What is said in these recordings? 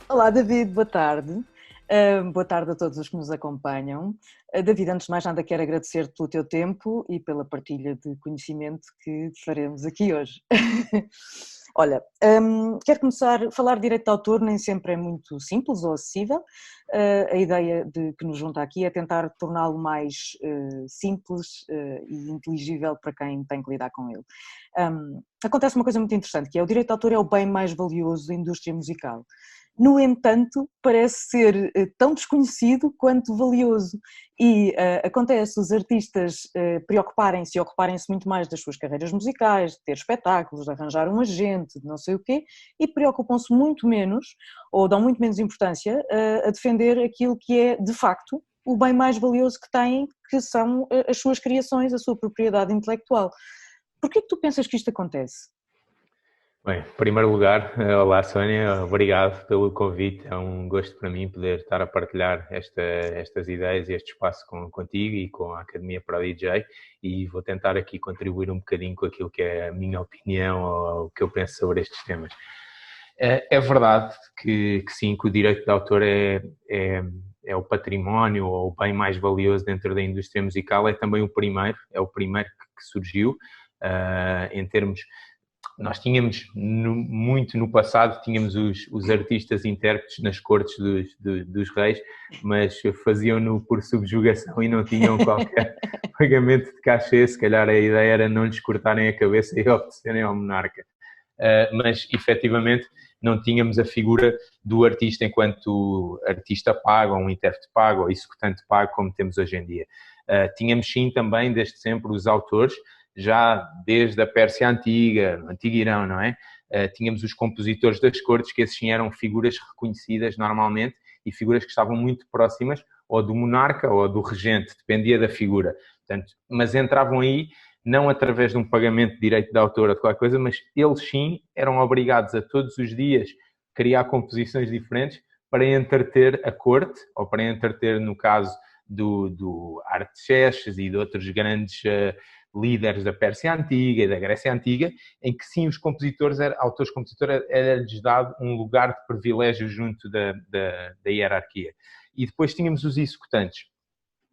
Olá, David, boa tarde. Boa tarde a todos os que nos acompanham. David, antes de mais nada, quero agradecer-te pelo teu tempo e pela partilha de conhecimento que faremos aqui hoje. Olha, quero começar a falar de direito de autor, nem sempre é muito simples ou acessível. A ideia que nos junta aqui é tentar torná-lo mais simples e inteligível para quem tem que lidar com ele. Acontece uma coisa muito interessante, que é o direito de autor é o bem mais valioso da indústria musical. No entanto, parece ser tão desconhecido quanto valioso e acontece os artistas preocuparem-se e ocuparem-se muito mais das suas carreiras musicais, de ter espetáculos, de arranjar um agente, de não sei o quê, e preocupam-se muito menos, ou dão muito menos importância a defender aquilo que é, de facto, o bem mais valioso que têm, que são as suas criações, a sua propriedade intelectual. Porquê que tu pensas que isto acontece? Bem, em primeiro lugar, olá Sónia, obrigado pelo convite. É um gosto para mim poder estar a partilhar estas ideias e este espaço contigo e com a Academia para o DJ, e vou tentar aqui contribuir um bocadinho com aquilo que é a minha opinião ou o que eu penso sobre estes temas. É verdade que sim, que o direito de autor é o património ou o bem mais valioso dentro da indústria musical, é também é o primeiro que surgiu em termos. Nós tínhamos, muito no passado, tínhamos os artistas intérpretes nas cortes dos reis, mas faziam-no por subjugação e não tinham qualquer pagamento de cachê. Se calhar a ideia era não lhes cortarem a cabeça e obedecerem ao monarca. Mas, efetivamente, não tínhamos a figura do artista enquanto artista pago, ou um intérprete pago, ou executante pago, como temos hoje em dia. Tínhamos, sim, também, desde sempre, os autores, já desde a Pérsia Antiga, no Antigo Irão, não é? Tínhamos os compositores das cortes, que esses sim eram figuras reconhecidas normalmente e figuras que estavam muito próximas ou do monarca ou do regente, dependia da figura. Portanto, mas entravam aí não através de um pagamento de direito de autor ou de qualquer coisa, mas eles sim eram obrigados a todos os dias criar composições diferentes para entreter a corte, ou para entreter, no caso do Artaxerxes e de outros grandes líderes da Pérsia Antiga e da Grécia Antiga, em que sim os compositores, autores-compositores, era-lhes dado um lugar de privilégio junto da hierarquia. E depois tínhamos os executantes.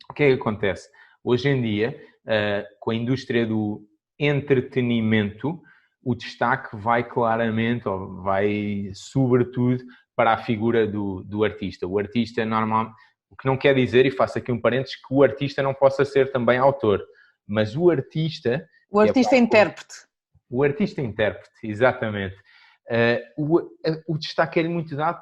O que é que acontece? Hoje em dia, com a indústria do entretenimento, o destaque vai claramente, ou vai sobretudo, para a figura do artista. O artista normal, o que não quer dizer, e faço aqui um parênteses, que o artista não possa ser também autor, mas o artista, O que é artista é intérprete. o artista intérprete, exatamente. O destaque é-lhe muito dado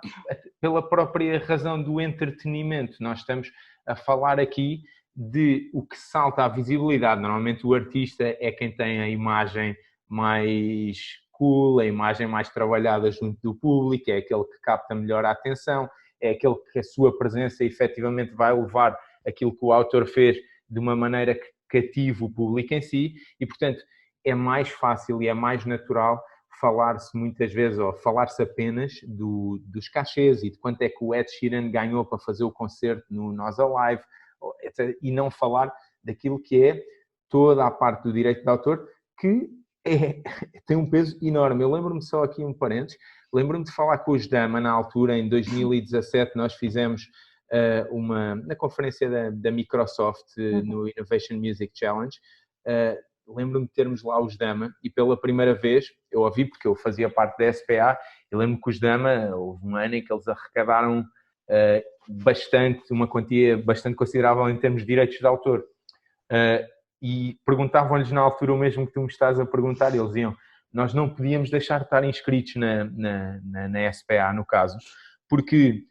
pela própria razão do entretenimento. Nós estamos a falar aqui de o que salta à visibilidade. Normalmente o artista é quem tem a imagem mais cool, a imagem mais trabalhada junto do público, é aquele que capta melhor a atenção, é aquele que a sua presença efetivamente vai levar aquilo que o autor fez de uma maneira que cative o público em si, e portanto é mais fácil e é mais natural falar-se muitas vezes, ou falar-se apenas dos cachês e de quanto é que o Ed Sheeran ganhou para fazer o concerto no Nós Alive, etc., e não falar daquilo que é toda a parte do direito de autor, que tem um peso enorme. Eu lembro-me, só aqui um parênteses, lembro-me de falar com os Dama na altura, em 2017, nós fizemos na conferência da Microsoft, no Innovation Music Challenge. Lembro-me de termos lá os Dama, e pela primeira vez eu ouvi, porque eu fazia parte da SPA, eu lembro que os Dama, houve um ano em que eles arrecadaram uma quantia bastante considerável em termos de direitos de autor. E perguntavam-lhes na altura o mesmo que tu me estás a perguntar, e eles diziam: nós não podíamos deixar de estar inscritos na SPA, no caso, porque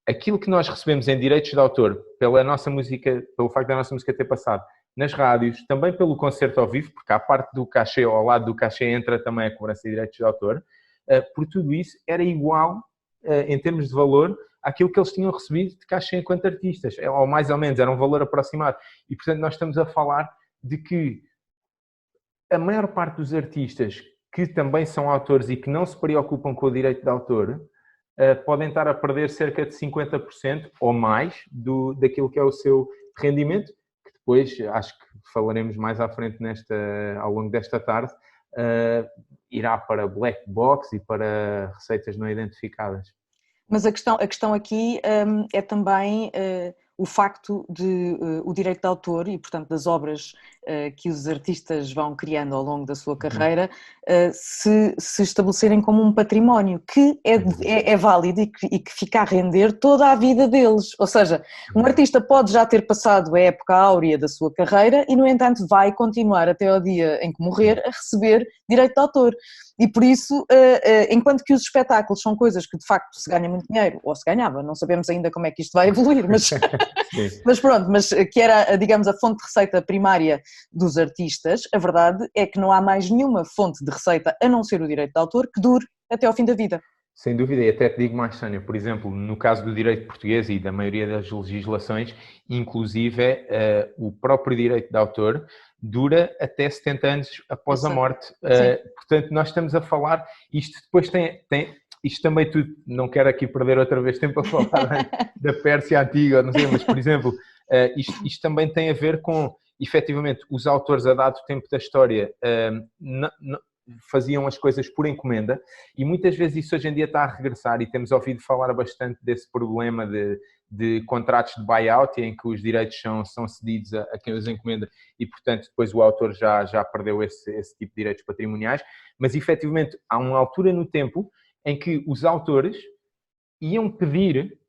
aquilo que nós recebemos em direitos de autor pela nossa música, pelo facto da nossa música ter passado nas rádios, também pelo concerto ao vivo, porque à parte do cachê, ao lado do cachê entra também a cobrança de direitos de autor, por tudo isso era igual, em termos de valor, àquilo que eles tinham recebido de cachê enquanto artistas, ou mais ou menos, era um valor aproximado. E portanto nós estamos a falar de que a maior parte dos artistas que também são autores e que não se preocupam com o direito de autor, podem estar a perder cerca de 50% ou mais daquilo que é o seu rendimento, que depois, acho que falaremos mais à frente ao longo desta tarde, irá para black box e para receitas não identificadas. Mas a questão aqui é também o facto de o direito de autor e, portanto, das obras que os artistas vão criando ao longo da sua carreira se estabelecerem como um património que é válido e que fica a render toda a vida deles. Ou seja, um artista pode já ter passado a época áurea da sua carreira e, no entanto, vai continuar até ao dia em que morrer a receber direito de autor. E por isso, enquanto que os espetáculos são coisas que de facto se ganha muito dinheiro, ou se ganhava, não sabemos ainda como é que isto vai evoluir, mas pronto, mas que era, digamos, a fonte de receita primária dos artistas, a verdade é que não há mais nenhuma fonte de receita, a não ser o direito de autor, que dure até ao fim da vida. Sem dúvida, e até te digo mais, Sónia, por exemplo, no caso do direito português e da maioria das legislações, inclusive o próprio direito de autor dura até 70 anos após a morte. Portanto, nós estamos a falar, isto depois isto também tudo, não quero aqui perder outra vez tempo a falar da Pérsia Antiga, não sei, mas por exemplo, isto também tem a ver com, efetivamente, os autores a dado tempo da história faziam as coisas por encomenda e muitas vezes isso hoje em dia está a regressar e temos ouvido falar bastante desse problema de contratos de buyout em que os direitos são cedidos a quem os encomenda e, portanto, depois o autor já perdeu esse tipo de direitos patrimoniais, mas efetivamente há uma altura no tempo em que os autores iam pedir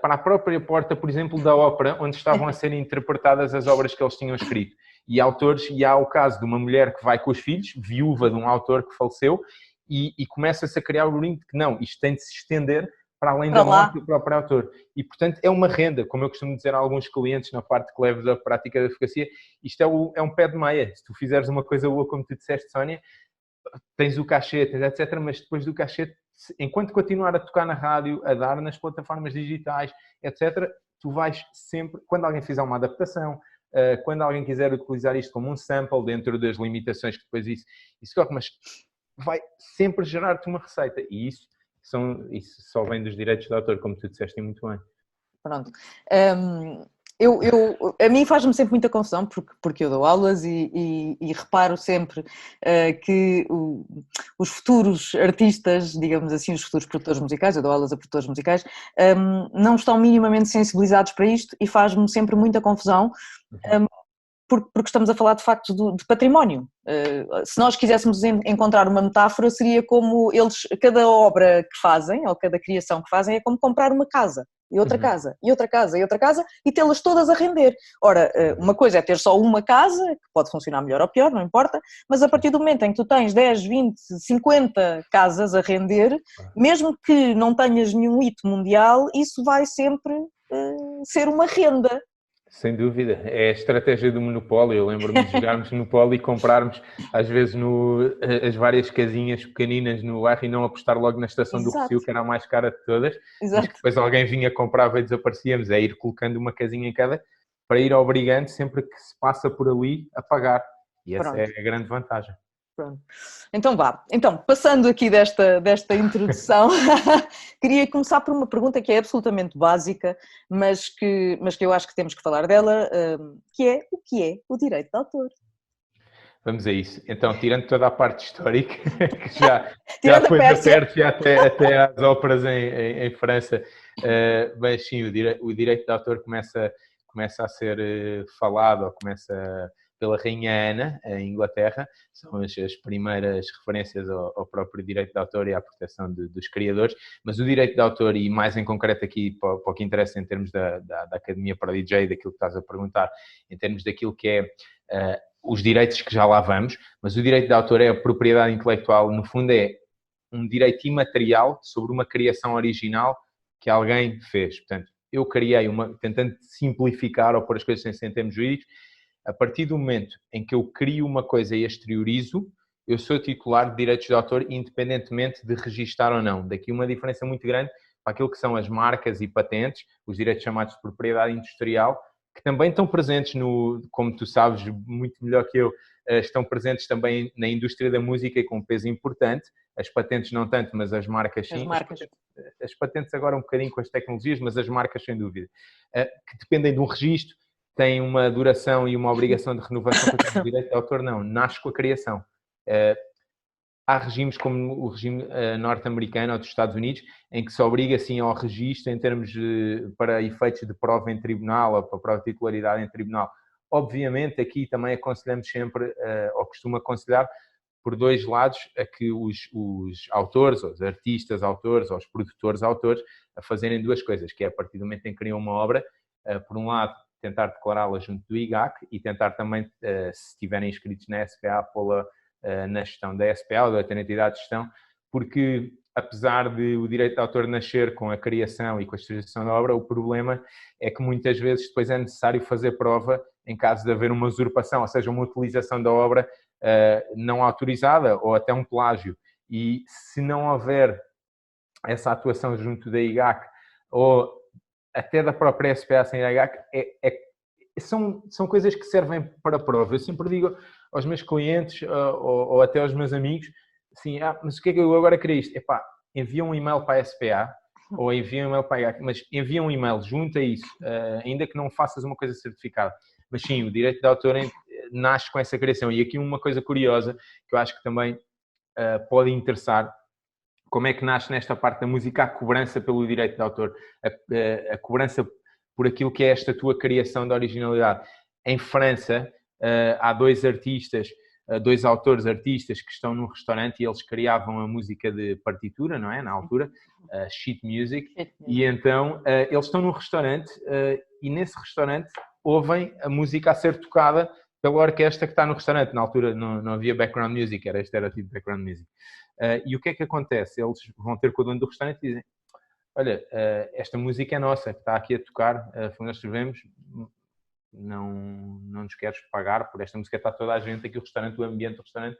para a própria porta, por exemplo, da ópera onde estavam a ser interpretadas as obras que eles tinham escrito. E autores, e há o caso de uma mulher que vai com os filhos, viúva de um autor que faleceu, e começa-se a criar o link de que não, isto tem de se estender para além da morte do próprio autor. E, portanto, é uma renda, como eu costumo dizer a alguns clientes na parte que levo da prática da advocacia, isto é um pé de meia. Se tu fizeres uma coisa boa, como tu disseste, Sónia, tens o cachê, tens etc, mas depois do cachê, enquanto continuar a tocar na rádio, a dar nas plataformas digitais, etc, tu vais sempre, quando alguém fizer uma adaptação, quando alguém quiser utilizar isto como um sample dentro das limitações que depois isso mas vai sempre gerar-te uma receita e isso só vem dos direitos de autor, como tu disseste muito bem. Pronto. A mim faz-me sempre muita confusão porque eu dou aulas e reparo sempre que os futuros artistas, digamos assim, os futuros produtores musicais, eu dou aulas a produtores musicais, não estão minimamente sensibilizados para isto e faz-me sempre muita confusão porque estamos a falar de facto de património. Se nós quiséssemos encontrar uma metáfora, seria como cada obra que fazem, ou cada criação que fazem, é como comprar uma casa. E outra casa, e outra casa, e outra casa, e tê-las todas a render. Ora, uma coisa é ter só uma casa, que pode funcionar melhor ou pior, não importa, mas a partir do momento em que tu tens 10, 20, 50 casas a render, mesmo que não tenhas nenhum hito mundial, isso vai sempre ser uma renda. Sem dúvida, é a estratégia do monopólio. Eu lembro-me de jogarmos monopólio e comprarmos às vezes as várias casinhas pequeninas no bairro e não apostar logo na estação do Rossio, que era a mais cara de todas, mas que depois alguém vinha, comprava e desaparecíamos. É ir colocando uma casinha em cada para ir obrigando sempre que se passa por ali a pagar. E essa é a grande vantagem. Pronto. Então vá. Então, passando aqui desta introdução, queria começar por uma pergunta que é absolutamente básica, mas que eu acho que temos que falar dela, que é o que é o direito de autor? Vamos a isso. Então, tirando toda a parte histórica, que já foi da Pérsia até às óperas em França, mas sim, o direito de autor começa a ser falado, ou começa pela Rainha Ana, em Inglaterra, são as primeiras referências ao próprio direito de autor e à proteção dos criadores, mas o direito de autor, e mais em concreto aqui, para o que interessa em termos da Academia para DJ, daquilo que estás a perguntar, em termos daquilo que é os direitos que já lá vamos, mas o direito de autor é a propriedade intelectual, no fundo é um direito imaterial sobre uma criação original que alguém fez. Portanto, eu criei tentando simplificar ou pôr as coisas em termos jurídicos, a partir do momento em que eu crio uma coisa e exteriorizo, eu sou titular de direitos de autor independentemente de registar ou não. Daqui uma diferença muito grande para aquilo que são as marcas e patentes, os direitos chamados de propriedade industrial, que também estão presentes como tu sabes muito melhor que eu, estão presentes também na indústria da música e com um peso importante. As patentes não tanto, mas as marcas sim. As patentes agora um bocadinho com as tecnologias, mas as marcas sem dúvida. Que dependem de um registro, têm uma duração e uma obrigação de renovação. O direito de autor não, nasce com a criação. há regimes como o regime norte-americano ou dos Estados Unidos, em que se obriga assim ao registro em termos para efeitos de prova em tribunal ou para prova de titularidade em tribunal. Obviamente aqui também aconselhamos sempre, ou costumo aconselhar, por dois lados, a que os autores, os artistas autores, ou os produtores autores, a fazerem duas coisas, que é a partir do momento em que criam uma obra, por um lado, tentar declará-la junto do IGAC e tentar também, se estiverem inscritos na SPA, pô-la na gestão da SPA ou da outra entidade de gestão, porque apesar de o direito de autor nascer com a criação e com a distribuição da obra, o problema é que muitas vezes depois é necessário fazer prova em caso de haver uma usurpação, ou seja, uma utilização da obra não autorizada ou até um plágio. E se não houver essa atuação junto da IGAC ou até da própria SPA sem IGAC, são coisas que servem para prova. Eu sempre digo aos meus clientes ou até aos meus amigos, assim, mas o que é que eu agora queria isto? Epá, envia um e-mail para a SPA ou envia um e-mail para a IGAC, mas envia um e-mail, junta isso, ainda que não faças uma coisa certificada. Mas sim, o direito de autor nasce com essa criação. E aqui uma coisa curiosa que eu acho que também pode interessar, como é que nasce nesta parte da música a cobrança pelo direito de autor, a cobrança por aquilo que é esta tua criação de originalidade. Em França, há dois artistas, dois autores artistas que estão num restaurante e eles criavam a música de partitura, não é? Na altura, sheet music, e então eles estão num restaurante e nesse restaurante ouvem a música a ser tocada pela orquestra que está no restaurante. Na altura não havia background music, este era o tipo de background music. E o que é que acontece? Eles vão ter com o dono do restaurante e dizem: olha, esta música é nossa, que está aqui a tocar, foi nós escrevemos, não nos queres pagar por esta música, está toda a gente aqui, o restaurante, o ambiente do restaurante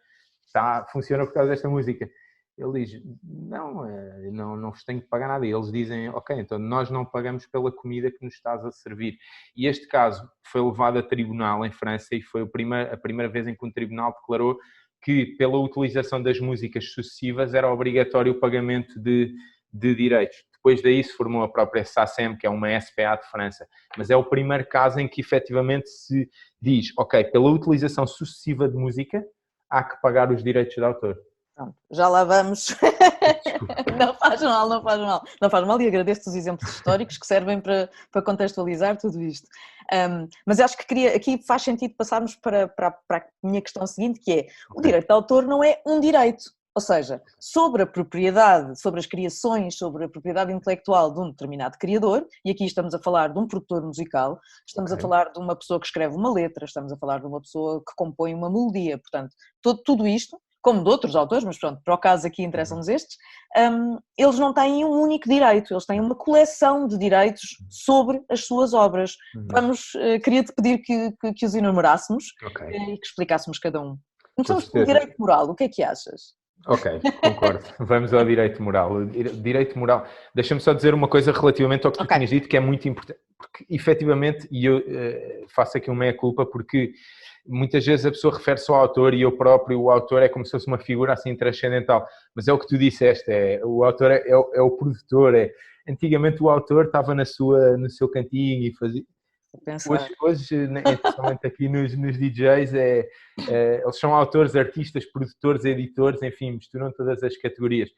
funciona por causa desta música. Ele diz: não vos tenho que pagar nada. E eles dizem: ok, então nós não pagamos pela comida que nos estás a servir. E este caso foi levado a tribunal em França e foi a primeira vez em que um tribunal declarou que pela utilização das músicas sucessivas era obrigatório o pagamento de direitos. Depois daí se formou a própria SACEM, que é uma SPA de França. Mas é o primeiro caso em que efetivamente se diz: ok, pela utilização sucessiva de música há que pagar os direitos de autor. Pronto, já lá vamos. Não faz mal, não faz mal. Não faz mal e agradeço-te os exemplos históricos que servem para contextualizar tudo isto. Mas acho que aqui faz sentido passarmos para a minha questão seguinte, que é: o direito de autor não é um direito. Ou seja, sobre a propriedade, sobre as criações, sobre a propriedade intelectual de um determinado criador, e aqui estamos a falar de um produtor musical, estamos a falar de uma pessoa que escreve uma letra, estamos a falar de uma pessoa que compõe uma melodia, portanto, tudo isto, como de outros autores, mas pronto, para o caso aqui interessam-nos estes, eles não têm um único direito, eles têm uma coleção de direitos sobre as suas obras. Queria-te pedir que os enumerássemos e que explicássemos cada um. Começamos pelo direito moral, o que é que achas? Ok, concordo. Vamos ao direito moral. O direito moral. Deixa-me só dizer uma coisa relativamente ao que tu tinhas dito, que é muito importante, porque efetivamente, e eu faço aqui uma meia-culpa, porque muitas vezes a pessoa refere-se ao autor e eu próprio, o autor é como se fosse uma figura assim transcendental, mas é o que tu disseste, o autor é o produtor, antigamente o autor estava no seu cantinho e fazia... Hoje, especialmente aqui nos DJs, eles são autores, artistas, produtores, editores, enfim, misturam todas as categorias.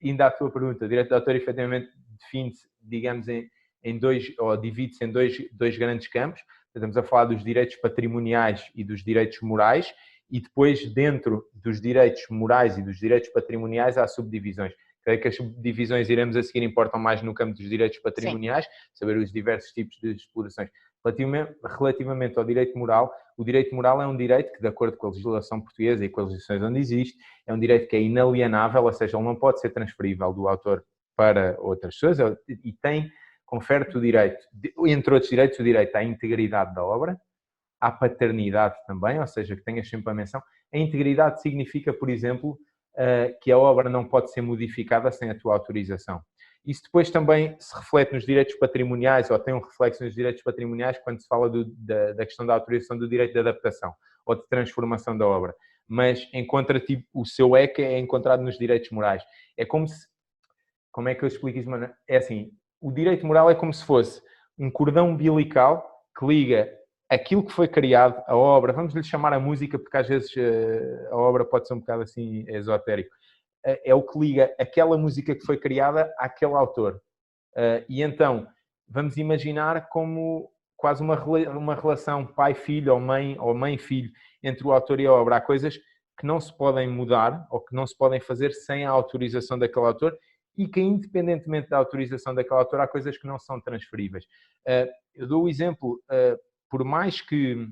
Ainda à tua pergunta, o direito de autor efetivamente define-se, digamos, em dois, ou divide-se em dois grandes campos. Estamos a falar dos direitos patrimoniais e dos direitos morais, e depois, dentro dos direitos morais e dos direitos patrimoniais, há subdivisões. Creio que as subdivisões iremos a seguir importam mais no campo dos direitos patrimoniais, saber os diversos tipos de explorações. Relativamente ao direito moral, o direito moral é um direito que, de acordo com a legislação portuguesa e com as legislações onde existe, é um direito que é inalienável, ou seja, ele não pode ser transferível do autor para outras pessoas e confere-te o direito, entre outros direitos, o direito à integridade da obra, à paternidade também, ou seja, que tenhas sempre a menção. A integridade significa, por exemplo, que a obra não pode ser modificada sem a tua autorização. Isso depois também se reflete nos direitos patrimoniais, ou tem um reflexo nos direitos patrimoniais quando se fala da questão da autorização do direito de adaptação ou de transformação da obra. Mas encontra o seu eco é encontrado nos direitos morais. É como se... Como é que eu explico isso, mano? É assim, o direito moral é como se fosse um cordão umbilical que liga aquilo que foi criado, a obra, vamos lhe chamar a música, porque às vezes a obra pode ser um bocado assim esotérico, é o que liga aquela música que foi criada àquele autor. E então, vamos imaginar como quase uma relação pai-filho ou mãe-filho entre o autor e a obra. Há coisas que não se podem mudar ou que não se podem fazer sem a autorização daquele autor e que, independentemente da autorização daquele autor, há coisas que não são transferíveis. Eu dou o exemplo, por mais que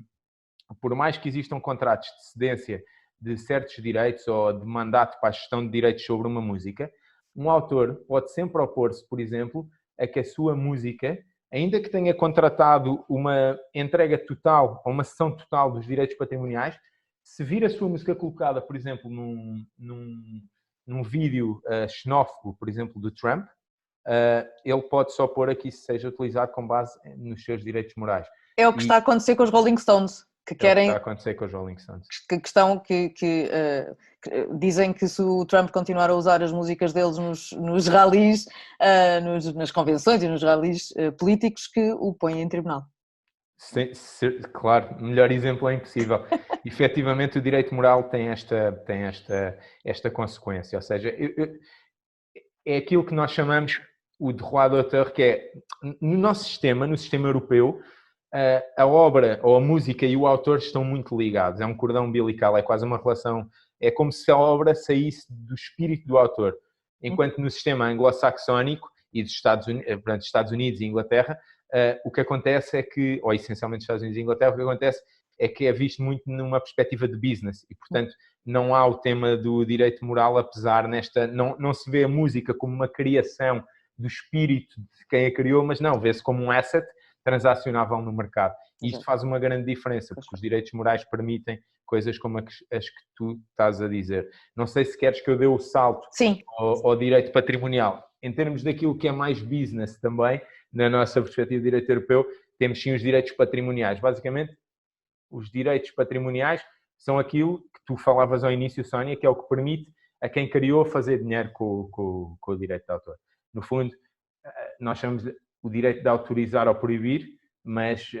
existam contratos de cedência de certos direitos ou de mandato para a gestão de direitos sobre uma música, um autor pode sempre opor-se, por exemplo, a que a sua música, ainda que tenha contratado uma entrega total ou uma cessão total dos direitos patrimoniais, se vir a sua música colocada, por exemplo, num vídeo xenófobo, por exemplo, do Trump, ele pode só pôr a que isso seja utilizado com base nos seus direitos morais. É o que está a acontecer com os Rolling Stones, que querem... É o que está a acontecer com os Rolling Stones. Que dizem que se o Trump continuar a usar as músicas deles nos rallies, nas convenções e nos rallies políticos, que o põem em tribunal. Claro, melhor exemplo é impossível. Efetivamente, o direito moral tem esta consequência, ou seja, é aquilo que nós chamamos o droit d'auteur, que é, no sistema europeu, a obra ou a música e o autor estão muito ligados, é um cordão umbilical, é quase uma relação, é como se a obra saísse do espírito do autor, enquanto no sistema anglo-saxónico e dos Estados Unidos e Inglaterra, o que acontece é que, ou essencialmente Estados Unidos e Inglaterra, o que acontece é que é visto muito numa perspectiva de business e, portanto, não há o tema do direito moral, apesar não se vê a música como uma criação do espírito de quem a criou, mas não, vê-se como um asset transacionável no mercado. E isto faz uma grande diferença, porque os direitos morais permitem coisas como as que tu estás a dizer. Não sei se queres que eu dê o salto ao direito patrimonial. Em termos daquilo que é mais business também, na nossa perspectiva de direito europeu, temos sim os direitos patrimoniais. Basicamente, os direitos patrimoniais são aquilo que tu falavas ao início, Sónia, que é o que permite a quem criou fazer dinheiro com o direito de autor. No fundo, nós chamamos o direito de autorizar ou proibir, mas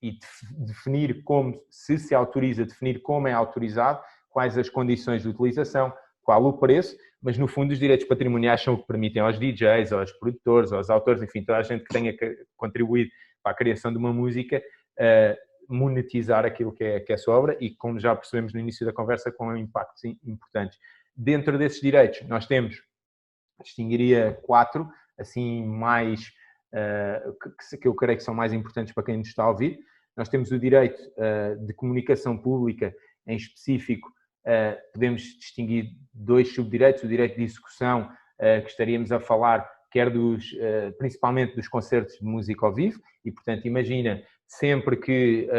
e definir como, se autoriza, definir como é autorizado, quais as condições de utilização, qual o preço, mas no fundo os direitos patrimoniais são o que permitem aos DJs, aos produtores, aos autores, enfim, toda a gente que tenha contribuído para a criação de uma música, monetizar aquilo que é a sua obra e, como já percebemos no início da conversa, com impactos importantes. Dentro desses direitos, nós distinguiria 4, assim, mais, que eu creio que são mais importantes para quem nos está a ouvir. Nós temos o direito de comunicação pública, em específico, podemos distinguir 2 subdireitos, o direito de execução, que estaríamos a falar, quer principalmente dos concertos de música ao vivo, e, portanto, imagina, sempre que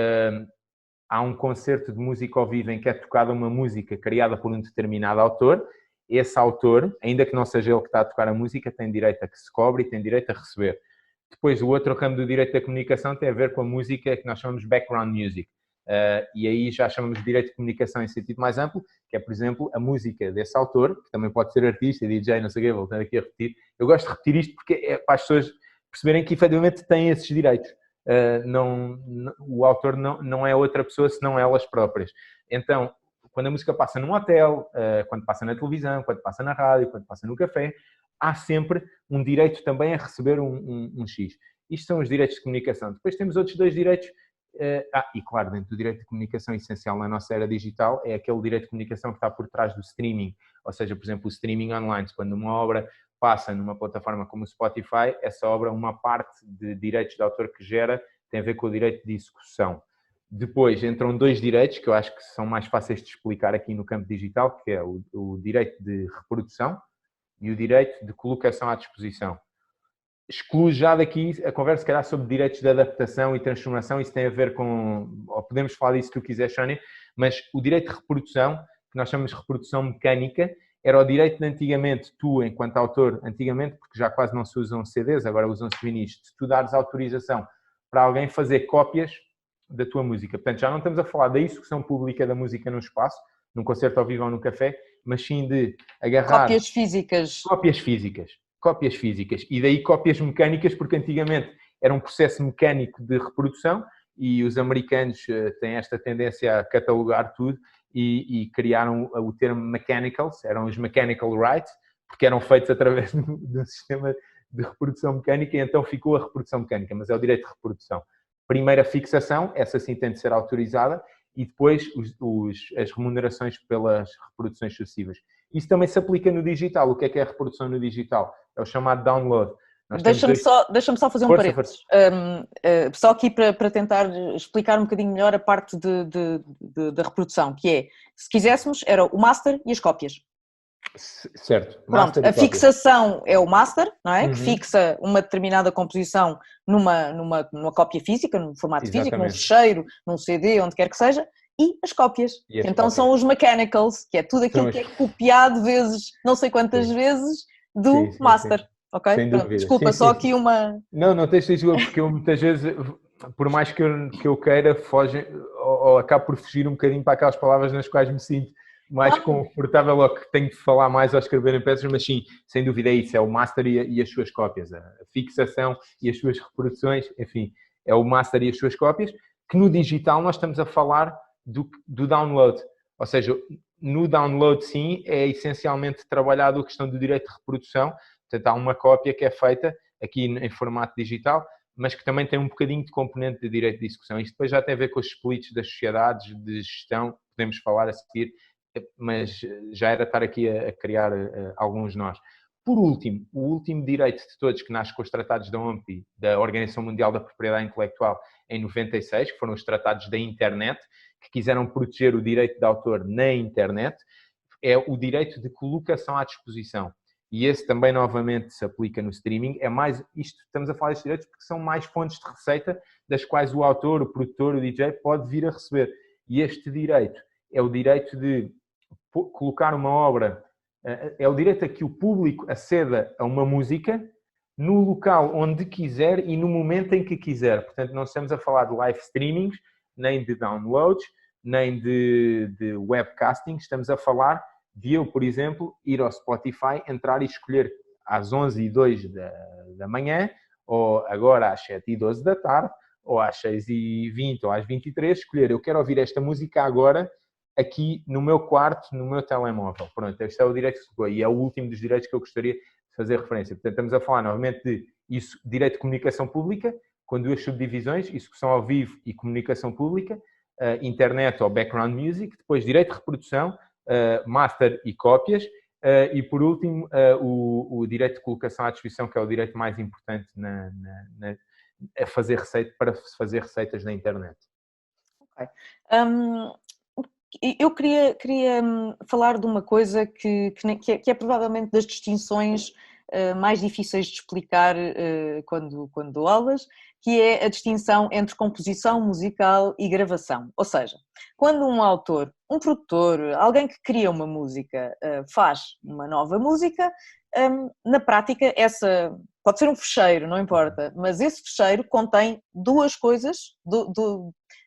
há um concerto de música ao vivo em que é tocada uma música criada por um determinado autor, esse autor, ainda que não seja ele que está a tocar a música, tem direito a que se cobre e tem direito a receber. Depois, o outro ramo do direito da comunicação tem a ver com a música que nós chamamos de background music. E aí já chamamos de direito de comunicação em sentido mais amplo, que é, por exemplo, a música desse autor, que também pode ser artista, DJ, não sei o quê, voltando aqui a repetir. Eu gosto de repetir isto porque é para as pessoas perceberem que efetivamente têm esses direitos. O autor não é outra pessoa senão elas próprias. Então, quando a música passa num hotel, quando passa na televisão, quando passa na rádio, quando passa no café, há sempre um direito também a receber um X. Isto são os direitos de comunicação. Depois temos outros 2 direitos. E claro, dentro do direito de comunicação essencial na nossa era digital é aquele direito de comunicação que está por trás do streaming. Ou seja, por exemplo, o streaming online. Quando uma obra passa numa plataforma como o Spotify, essa obra, uma parte de direitos de autor que gera, tem a ver com o direito de execução. Depois entram 2 direitos que eu acho que são mais fáceis de explicar aqui no campo digital, que é o direito de reprodução e o direito de colocação à disposição. Excluo já daqui a conversa, se calhar, sobre direitos de adaptação e transformação. Isso tem a ver com, ou podemos falar disso se tu quiseres, Sónia, mas o direito de reprodução, que nós chamamos de reprodução mecânica, era o direito de antigamente, tu, enquanto autor, antigamente, porque já quase não se usam CDs, agora usam-se vinis, de tu dares autorização para alguém fazer cópias da tua música. Portanto, já não estamos a falar da execução pública da música no espaço, num concerto ao vivo ou num café, mas sim de agarrar... Cópias físicas. Cópias físicas. E daí cópias mecânicas, porque antigamente era um processo mecânico de reprodução e os americanos têm esta tendência a catalogar tudo e criaram o termo mechanicals, eram os mechanical rights, porque eram feitos através de um sistema de reprodução mecânica e então ficou a reprodução mecânica, mas é o direito de reprodução. Primeira fixação, essa sim tem de ser autorizada, e depois as remunerações pelas reproduções sucessivas. Isso também se aplica no digital. O que é a reprodução no digital? É o chamado download. Deixa-me só fazer um parênteses. Só aqui para tentar explicar um bocadinho melhor a parte da reprodução, que é, se quiséssemos, era o master e as cópias. Certo. Pronto, a fixação é o master, não é? Que fixa uma determinada composição numa cópia física, num formato físico, num fecheiro, num CD, onde quer que seja, e as cópias. Que então são os mechanicals, que é tudo aquilo que é copiado vezes, não sei quantas vezes, do master. Sim. Ok? Sem dúvida. Desculpa, só aqui uma... Não tens desculpa, porque eu muitas vezes, por mais que eu queira, foge, ou acabo por fugir um bocadinho para aquelas palavras nas quais me sinto mais confortável ou que tenho de falar mais ao escrever em peças, mas sim, sem dúvida é isso, é o master e as suas cópias, a fixação e as suas reproduções, enfim, é o master e as suas cópias, que no digital nós estamos a falar do download, ou seja, no download sim, é essencialmente trabalhado a questão do direito de reprodução, portanto há uma cópia que é feita aqui em formato digital, mas que também tem um bocadinho de componente de direito de execução. Isto depois já tem a ver com os splits das sociedades de gestão, podemos falar a seguir, mas já era estar aqui a criar alguns nós. Por último, o último direito de todos que nasce com os tratados da OMPI, da Organização Mundial da Propriedade Intelectual, em 96, que foram os tratados da internet, que quiseram proteger o direito de autor na internet, é o direito de colocação à disposição. E esse também novamente se aplica no streaming. É mais, estamos a falar destes direitos porque são mais fontes de receita das quais o autor, o produtor, o DJ pode vir a receber. E este direito é o direito de colocar uma obra, é o direito a que o público aceda a uma música no local onde quiser e no momento em que quiser. Portanto, não estamos a falar de live streamings, nem de downloads, nem de webcasting. Estamos a falar de eu, por exemplo, ir ao Spotify, entrar e escolher às 11h02 da manhã, ou agora às 7h12 da tarde, ou às 6h20 ou às 23h, escolher, eu quero ouvir esta música agora, aqui no meu quarto, no meu telemóvel. Pronto, este é o direito que ficou. E é o último dos direitos que eu gostaria de fazer referência. Portanto, estamos a falar novamente de isso, direito de comunicação pública, com duas subdivisões, execução ao vivo e comunicação pública, internet ou background music, depois direito de reprodução, master e cópias, e por último o direito de colocação à disposição, que é o direito mais importante a fazer receita, para fazer receitas na internet. Ok. Eu queria falar de uma coisa que é provavelmente das distinções mais difíceis de explicar quando dou aulas, que é a distinção entre composição musical e gravação. Ou seja, quando um autor, um produtor, alguém que cria uma música, faz uma nova música, na prática essa pode ser um fecheiro, não importa, mas esse fecheiro contém duas coisas,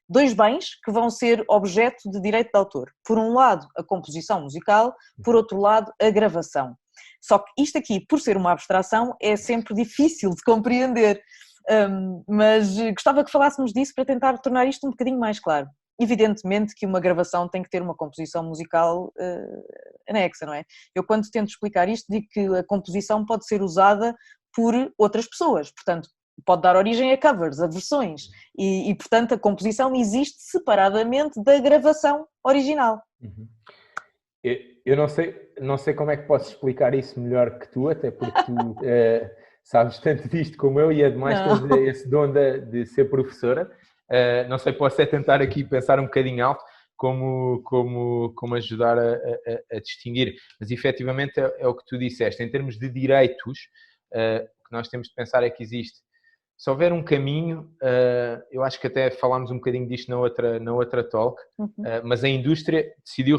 dois bens que vão ser objeto de direito de autor. Por um lado, a composição musical, por outro lado, a gravação. Só que isto aqui, por ser uma abstração, é sempre difícil de compreender, mas gostava que falássemos disso para tentar tornar isto um bocadinho mais claro. Evidentemente que uma gravação tem que ter uma composição musical anexa, não é? Eu quando tento explicar isto digo que a composição pode ser usada por outras pessoas, portanto, pode dar origem a covers, a versões, e portanto a composição existe separadamente da gravação original. Eu não sei como é que posso explicar isso melhor que tu, até porque tu sabes tanto disto como eu e ademais tens esse dom de ser professora. Não sei, posso é tentar aqui pensar um bocadinho alto como ajudar a distinguir, mas efetivamente é o que tu disseste. Em termos de direitos, o que nós temos de pensar é que existe. Se houver um caminho, eu acho que até falámos um bocadinho disto na outra talk, mas a indústria decidiu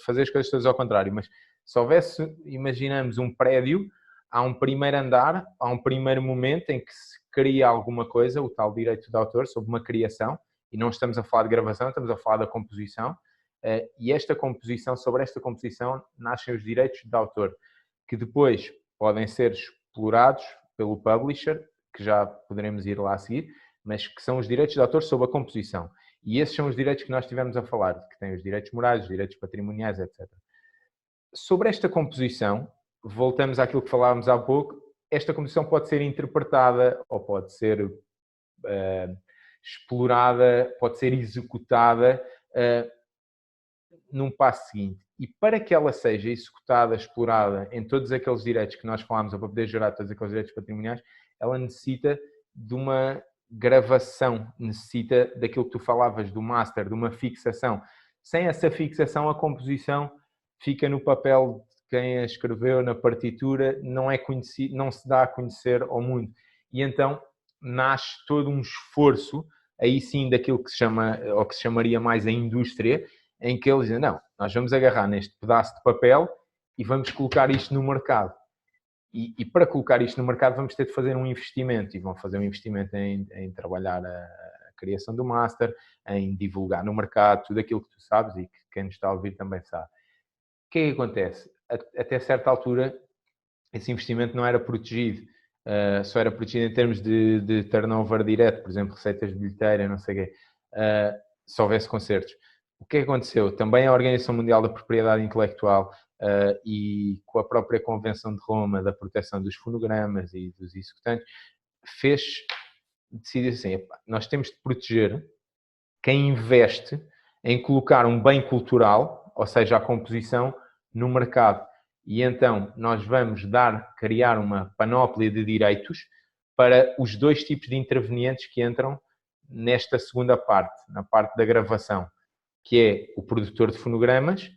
fazer as coisas todas ao contrário. Mas se houvesse, imaginamos, um prédio, há um primeiro andar, há um primeiro momento em que se cria alguma coisa, o tal direito de autor, sobre uma criação, e não estamos a falar de gravação, estamos a falar da composição, e sobre esta composição nascem os direitos de autor, que depois podem ser explorados pelo publisher, que já poderemos ir lá a seguir, mas que são os direitos de autor sobre a composição. E esses são os direitos que nós estivemos a falar, que têm os direitos morais, os direitos patrimoniais, etc. Sobre esta composição, voltamos àquilo que falávamos há pouco, esta composição pode ser interpretada ou pode ser explorada, pode ser executada num passo seguinte. E para que ela seja executada, explorada em todos aqueles direitos que nós falámos, ou para poder gerar todos aqueles direitos patrimoniais, ela necessita de uma gravação, necessita daquilo que tu falavas, do master, de uma fixação. Sem essa fixação, a composição fica no papel de quem a escreveu, na partitura, não é conhecido, não se dá a conhecer ao mundo. E então nasce todo um esforço, aí sim daquilo que se chama, ou que se chamaria mais a indústria, em que eles dizem, não, nós vamos agarrar neste pedaço de papel e vamos colocar isto no mercado. E para colocar isto no mercado vamos ter de fazer um investimento, e vão fazer um investimento em trabalhar a criação do master, em divulgar no mercado, tudo aquilo que tu sabes e que quem nos está a ouvir também sabe. O que é que acontece? Até certa altura esse investimento não era protegido, só era protegido em termos de turnover direto, por exemplo, receitas de bilheteira, não sei o quê, se houvesse concertos. O que aconteceu? Também a Organização Mundial da Propriedade Intelectual e com a própria Convenção de Roma da proteção dos fonogramas e dos executantes, decidiu assim, nós temos de proteger quem investe em colocar um bem cultural, ou seja, a composição, no mercado. E então nós vamos criar uma panóplia de direitos para os dois tipos de intervenientes que entram nesta segunda parte, na parte da gravação, que é o produtor de fonogramas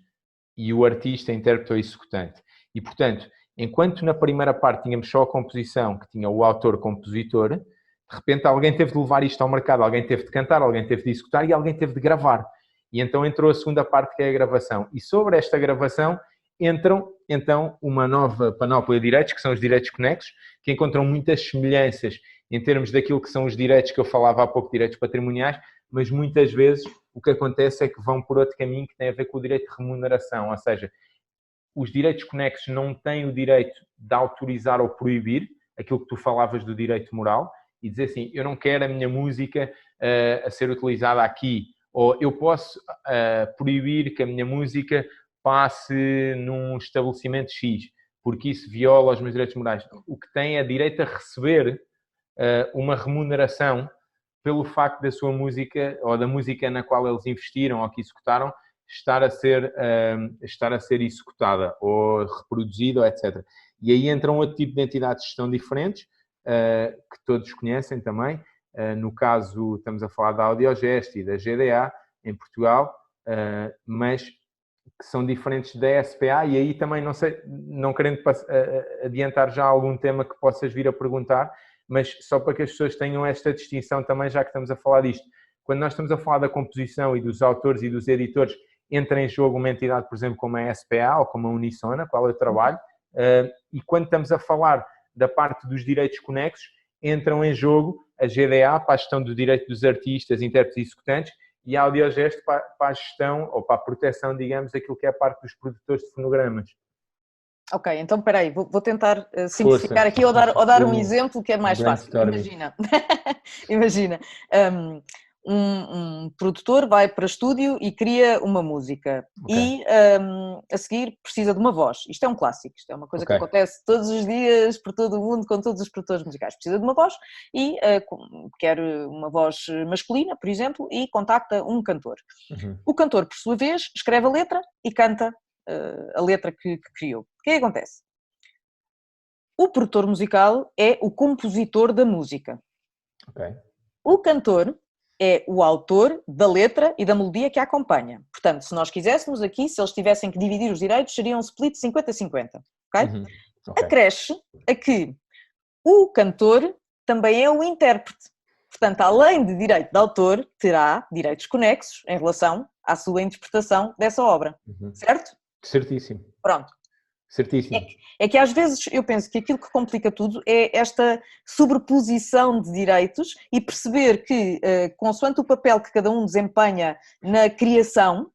e o artista, intérprete ou executante. E, portanto, enquanto na primeira parte tínhamos só a composição, que tinha o autor-compositor, de repente alguém teve de levar isto ao mercado, alguém teve de cantar, alguém teve de executar e alguém teve de gravar. E então entrou a segunda parte, que é a gravação. E sobre esta gravação entram, então, uma nova panóplia de direitos, que são os direitos conexos, que encontram muitas semelhanças em termos daquilo que são os direitos que eu falava há pouco, direitos patrimoniais, mas muitas vezes o que acontece é que vão por outro caminho que tem a ver com o direito de remuneração, ou seja, os direitos conexos não têm o direito de autorizar ou proibir aquilo que tu falavas do direito moral e dizer assim, eu não quero a minha música a ser utilizada aqui, ou eu posso proibir que a minha música passe num estabelecimento X, porque isso viola os meus direitos morais. O que tem é direito a receber uma remuneração pelo facto da sua música, ou da música na qual eles investiram ou que executaram, estar a ser executada, ou reproduzida, etc. E aí entram outro tipo de entidades que estão diferentes, que todos conhecem também. No caso, estamos a falar da Audiogest e da GDA, em Portugal, mas que são diferentes da SPA, e aí também, não sei, não querendo adiantar já algum tema que possas vir a perguntar, mas só para que as pessoas tenham esta distinção também, já que estamos a falar disto. Quando nós estamos a falar da composição e dos autores e dos editores, entra em jogo uma entidade, por exemplo, como a SPA ou como a Unisona, com a qual eu trabalho, e quando estamos a falar da parte dos direitos conexos, entram em jogo a GDA para a gestão do direito dos artistas, intérpretes e executantes, e a Audiogest para a gestão, ou para a proteção, digamos, daquilo que é a parte dos produtores de fonogramas. Ok, então espera aí, vou tentar simplificar aqui ou dar um exemplo que é mais fácil. Imagina, um produtor vai para estúdio e cria uma música e a seguir precisa de uma voz. Isto é um clássico, isto é uma coisa que acontece todos os dias por todo o mundo com todos os produtores musicais. Precisa de uma voz e quer uma voz masculina, por exemplo, e contacta um cantor. O cantor, por sua vez, escreve a letra e canta a letra que criou. O que é que acontece? O produtor musical é o compositor da música. O cantor é o autor da letra e da melodia que a acompanha. Portanto, se nós quiséssemos aqui, se eles tivessem que dividir os direitos, seria um split 50-50. Acresce a que o cantor também é o intérprete. Portanto, além de direito de autor, terá direitos conexos em relação à sua interpretação dessa obra. Certo? Certíssimo. Pronto. Certíssimo. É que às vezes eu penso que aquilo que complica tudo é esta sobreposição de direitos e perceber que, consoante o papel que cada um desempenha na criação,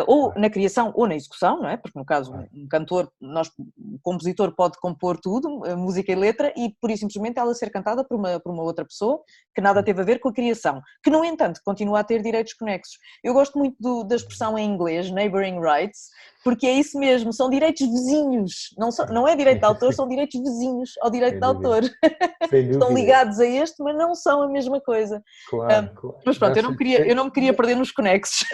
ou na criação ou na execução, não é? Porque no caso um cantor, o compositor pode compor tudo, música e letra, e por isso simplesmente ela ser cantada por uma outra pessoa que nada teve a ver com a criação, que no entanto continua a ter direitos conexos. Eu gosto muito da expressão em inglês, neighboring rights, porque é isso mesmo, são direitos vizinhos, não é direito de autor, são direitos vizinhos ao direito de autor. Sem Estão dúvida. ligados a este, mas não são a mesma coisa. Claro. Mas pronto, eu não me queria perder nos conexos.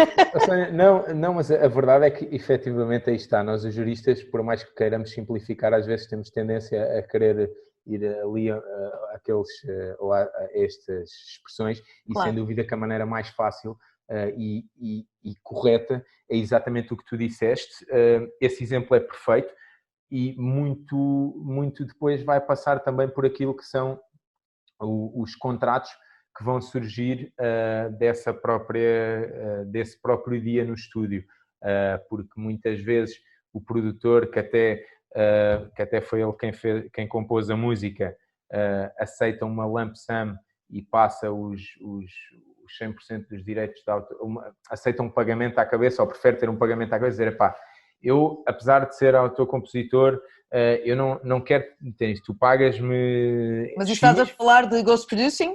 Não, mas a verdade é que efetivamente aí está, nós os juristas, por mais que queiramos simplificar, às vezes temos tendência a querer ir ali a estas expressões, e Claro. sem dúvida que a maneira mais fácil e correta é exatamente o que tu disseste. Esse exemplo é perfeito e muito depois vai passar também por aquilo que são os contratos que vão surgir desse próprio dia no estúdio, porque muitas vezes o produtor, que até foi ele quem compôs a música, aceita uma lump sum e passa os 100% dos direitos de autor, aceita um pagamento à cabeça, ou prefere ter um pagamento à cabeça e dizer, pá, eu, apesar de ser autor-compositor, eu não quero ter isto, tu pagas-me. Mas estás a falar de Ghost Producing?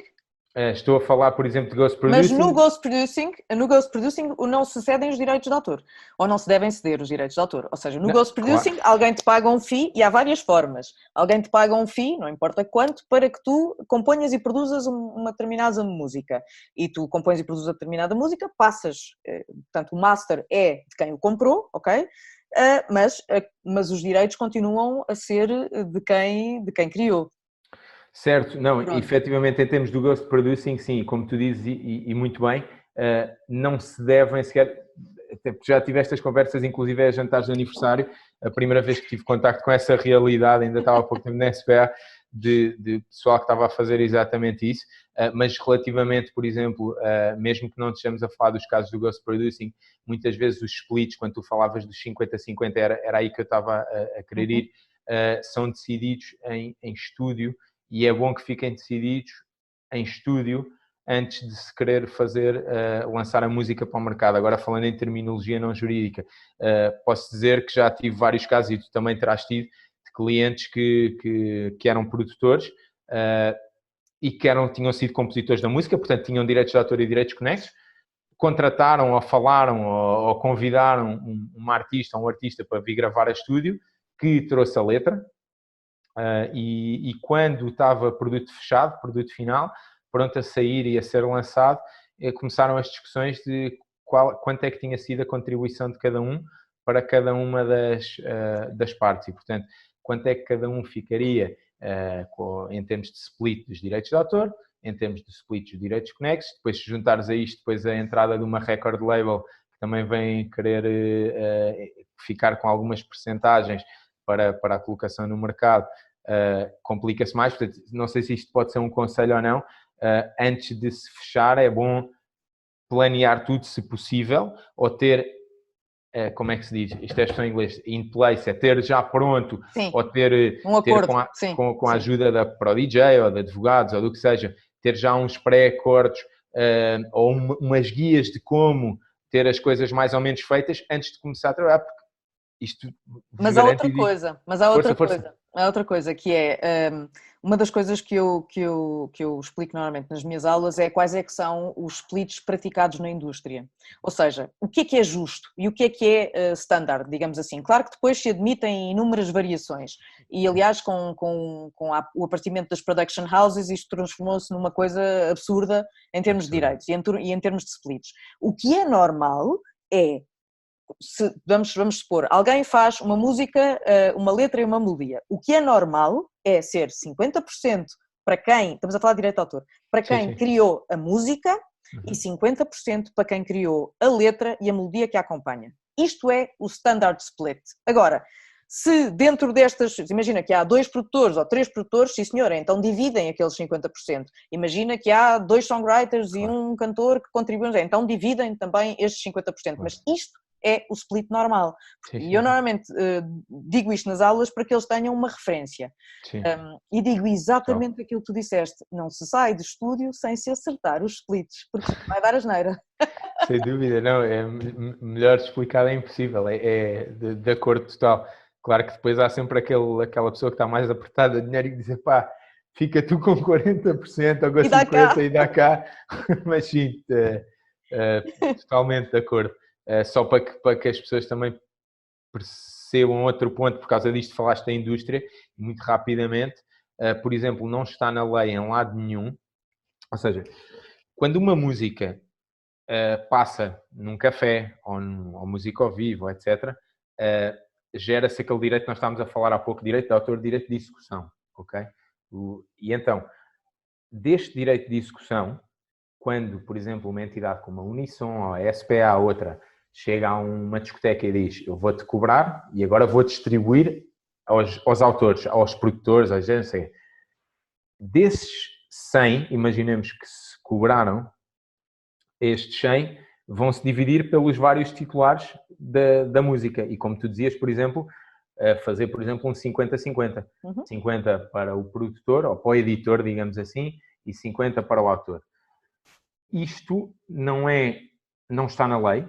Estou a falar, por exemplo, de Ghost Producing. Mas no Ghost Producing não se cedem os direitos de autor, ou não se devem ceder os direitos de autor. Ou seja, no Ghost Producing alguém te paga um fee, e há várias formas. Alguém te paga um fee, não importa quanto, para que tu componhas e produzas uma determinada música. E tu compões e produzes a determinada música, passas, portanto o master é de quem o comprou, ok? Mas os direitos continuam a ser de quem criou. Certo, não, efetivamente em termos do Ghost Producing, sim, como tu dizes e muito bem, não se devem sequer, até porque já tive estas conversas, inclusive a jantares de aniversário, a primeira vez que tive contacto com essa realidade, ainda estava há pouco tempo na SPA, de pessoal que estava a fazer exatamente isso, mas relativamente, por exemplo, mesmo que não estejamos a falar dos casos do Ghost Producing, muitas vezes os splits, quando tu falavas dos 50-50, era aí que eu estava a querer ir, são decididos em estúdio, e é bom que fiquem decididos em estúdio antes de se querer lançar a música para o mercado. Agora, falando em terminologia não jurídica, posso dizer que já tive vários casos, e tu também terás tido, de clientes que eram produtores e que tinham sido compositores da música, portanto tinham direitos de autor e direitos conexos, contrataram ou falaram ou convidaram um artista para vir gravar a estúdio, que trouxe a letra. E quando estava produto fechado, produto final, pronto a sair e a ser lançado, começaram as discussões de quanto é que tinha sido a contribuição de cada um para cada uma das partes, e portanto, quanto é que cada um ficaria em termos de split dos direitos de autor, em termos de split dos direitos conexos. Depois, se juntares a isto, depois a entrada de uma record label, que também vem querer ficar com algumas percentagens para a colocação no mercado, complica-se mais. Portanto, não sei se isto pode ser um conselho ou não. Antes de se fechar, é bom planear tudo, se possível, ou ter, como é que se diz? Isto é expressão em inglês, in place, é ter já pronto, sim, ou ter um acordo, com a ajuda para o DJ, ou de advogados, ou do que seja, ter já uns pré-acordos, ou umas guias de como ter as coisas mais ou menos feitas antes de começar a trabalhar, porque isto... Mas há outra coisa, que é uma das coisas que eu explico normalmente nas minhas aulas é quais é que são os splits praticados na indústria. Ou seja, o que é justo e o que é standard, digamos assim. Claro que depois se admitem inúmeras variações e, aliás, com o aparecimento das production houses, isto transformou-se numa coisa absurda em termos de direitos e em termos de splits. O que é normal é, vamos supor, alguém faz uma música, uma letra e uma melodia. O que é normal é ser 50% para quem, estamos a falar de direito de autor, para quem criou a música e 50% para quem criou a letra e a melodia que a acompanha. Isto é o standard split. Agora, se dentro destas, imagina que há 2 produtores ou 3 produtores, sim senhor, então dividem aqueles 50%. Imagina que há 2 songwriters e um cantor que contribuem, então dividem também estes 50%. Mas isto é o split normal. E eu normalmente digo isto nas aulas para que eles tenham uma referência. E digo exatamente aquilo que tu disseste, não se sai de estúdio sem se acertar os splits, porque vai dar asneira. Sem dúvida, não, é melhor explicado é impossível, é de acordo total. Claro que depois há sempre aquela pessoa que está mais apertada de dinheiro e que diz, pá, fica tu com 40% ou com 50% e dá cá, mas sim, totalmente de acordo. Só para que as pessoas também percebam outro ponto, por causa disto falaste da indústria, muito rapidamente, por exemplo, não está na lei em lado nenhum, ou seja, quando uma música passa num café ou música ao vivo, etc., gera-se aquele direito que nós estávamos a falar há pouco, direito de autor, direito de execução, ok? E então, deste direito de execução, quando, por exemplo, uma entidade como a Unisson ou a SPA, outra, chega a uma discoteca e diz, eu vou-te cobrar e agora vou distribuir aos autores, aos produtores, às agências, desses 100, imaginemos que se cobraram, estes 100 vão-se dividir pelos vários titulares da música. E como tu dizias, por exemplo, fazer, por exemplo, um 50-50. 50 para o produtor, ou para o editor, digamos assim, e 50 para o autor. Isto não está na lei,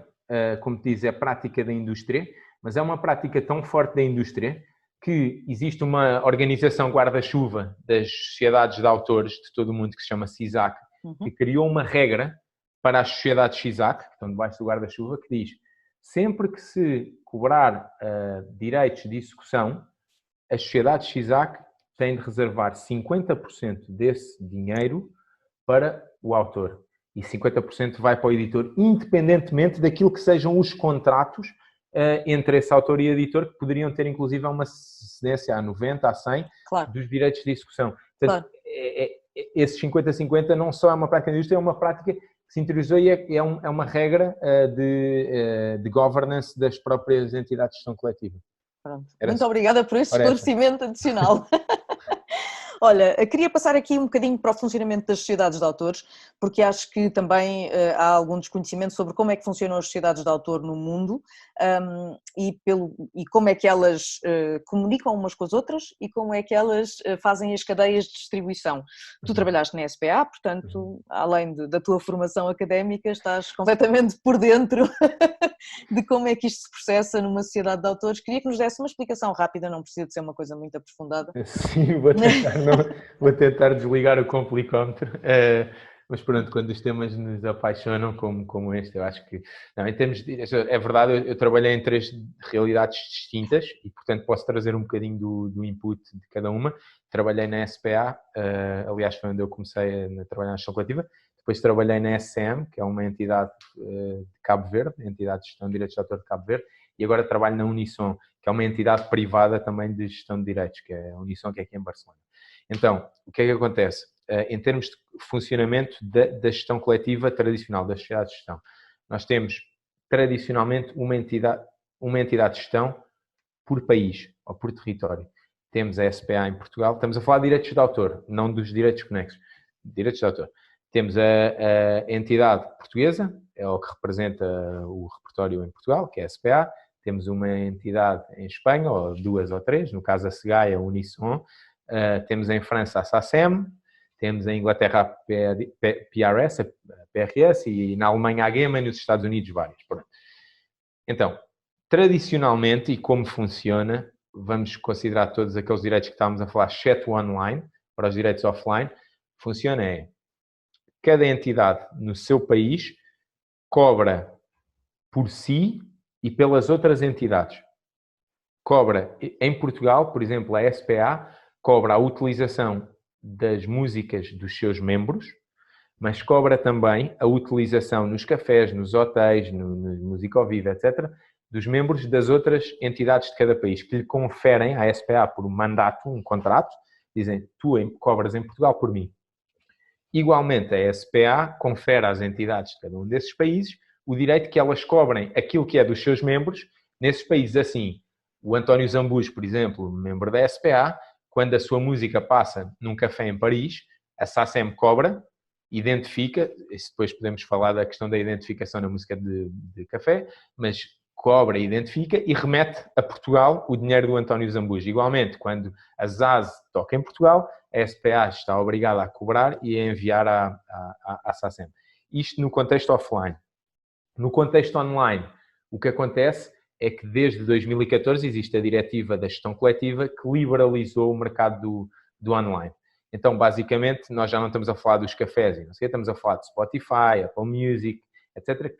como te diz, é prática da indústria, mas é uma prática tão forte da indústria que existe uma organização guarda-chuva das sociedades de autores de todo o mundo que se chama CISAC, que criou uma regra para as sociedades CISAC, que estão debaixo do guarda-chuva, que diz, sempre que se cobrar direitos de execução, as sociedades CISAC têm de reservar 50% desse dinheiro para o autor e 50% vai para o editor, independentemente daquilo que sejam os contratos entre esse autor e editor, que poderiam ter inclusive uma cedência a 90%, a 100% dos direitos de execução. Portanto, esse 50-50 não só é uma prática da indústria, é uma prática que se interiorizou e é uma regra de governance das próprias entidades de gestão coletiva. Pronto. Muito obrigada por este esclarecimento adicional. Olha, queria passar aqui um bocadinho para o funcionamento das sociedades de autores, porque acho que também há algum desconhecimento sobre como é que funcionam as sociedades de autor no mundo e como é que elas comunicam umas com as outras e como é que elas fazem as cadeias de distribuição. Tu trabalhaste na SPA, portanto, além da tua formação académica, estás completamente por dentro de como é que isto se processa numa sociedade de autores. Queria que nos desse uma explicação rápida, não precisa de ser uma coisa muito aprofundada. Sim, vou tentar desligar o complicómetro, mas pronto, quando os temas nos apaixonam como este, eu acho que, não, em termos de, é verdade, eu trabalhei em 3 realidades distintas e, portanto, posso trazer um bocadinho do input de cada uma. Trabalhei na SPA, aliás, foi onde eu comecei a trabalhar na gestão coletiva. Depois trabalhei na SCM, que é uma entidade de Cabo Verde, entidade de gestão de direitos de autor de Cabo Verde, e agora trabalho na Unisson, que é uma entidade privada também de gestão de direitos, que é a Unisson, que é aqui em Barcelona. Então, o que é que acontece? Em termos de funcionamento da gestão coletiva tradicional, das sociedades de gestão, nós temos tradicionalmente uma entidade de gestão por país ou por território. Temos a SPA em Portugal, estamos a falar de direitos de autor, não dos direitos conexos, direitos de autor. Temos a entidade portuguesa, é o que representa o repertório em Portugal, que é a SPA. Temos uma entidade em Espanha, ou 2 ou 3, no caso a SEGAI, a Unisson. Temos em França a SACEM, temos em Inglaterra a PRS, a PRS, e na Alemanha a GEMA, e nos Estados Unidos vários. Pronto. Então, tradicionalmente, e como funciona, vamos considerar todos aqueles direitos que estávamos a falar, exceto online, para os direitos offline, funciona cada entidade no seu país cobra por si e pelas outras entidades. Cobra, em Portugal, por exemplo, a SPA cobra a utilização das músicas dos seus membros, mas cobra também a utilização nos cafés, nos hotéis, no música ao vivo, etc., dos membros das outras entidades de cada país, que lhe conferem à SPA por um mandato, um contrato, dizem, tu cobras em Portugal por mim. Igualmente, a SPA confere às entidades de cada um desses países o direito que elas cobrem aquilo que é dos seus membros nesses países. Assim, o António Zambujo, por exemplo, membro da SPA, quando a sua música passa num café em Paris, a SACEM cobra, identifica, e depois podemos falar da questão da identificação na música de café, mas cobra, identifica e remete a Portugal o dinheiro do António Zambujo. Igualmente, quando a ZAZ toca em Portugal, a SPA está obrigada a cobrar e a enviar à SACEM. Isto no contexto offline. No contexto online, o que acontece é que desde 2014 existe a diretiva da gestão coletiva que liberalizou o mercado do online. Então, basicamente, nós já não estamos a falar dos cafés, não sei, estamos a falar de Spotify, Apple Music, etc.,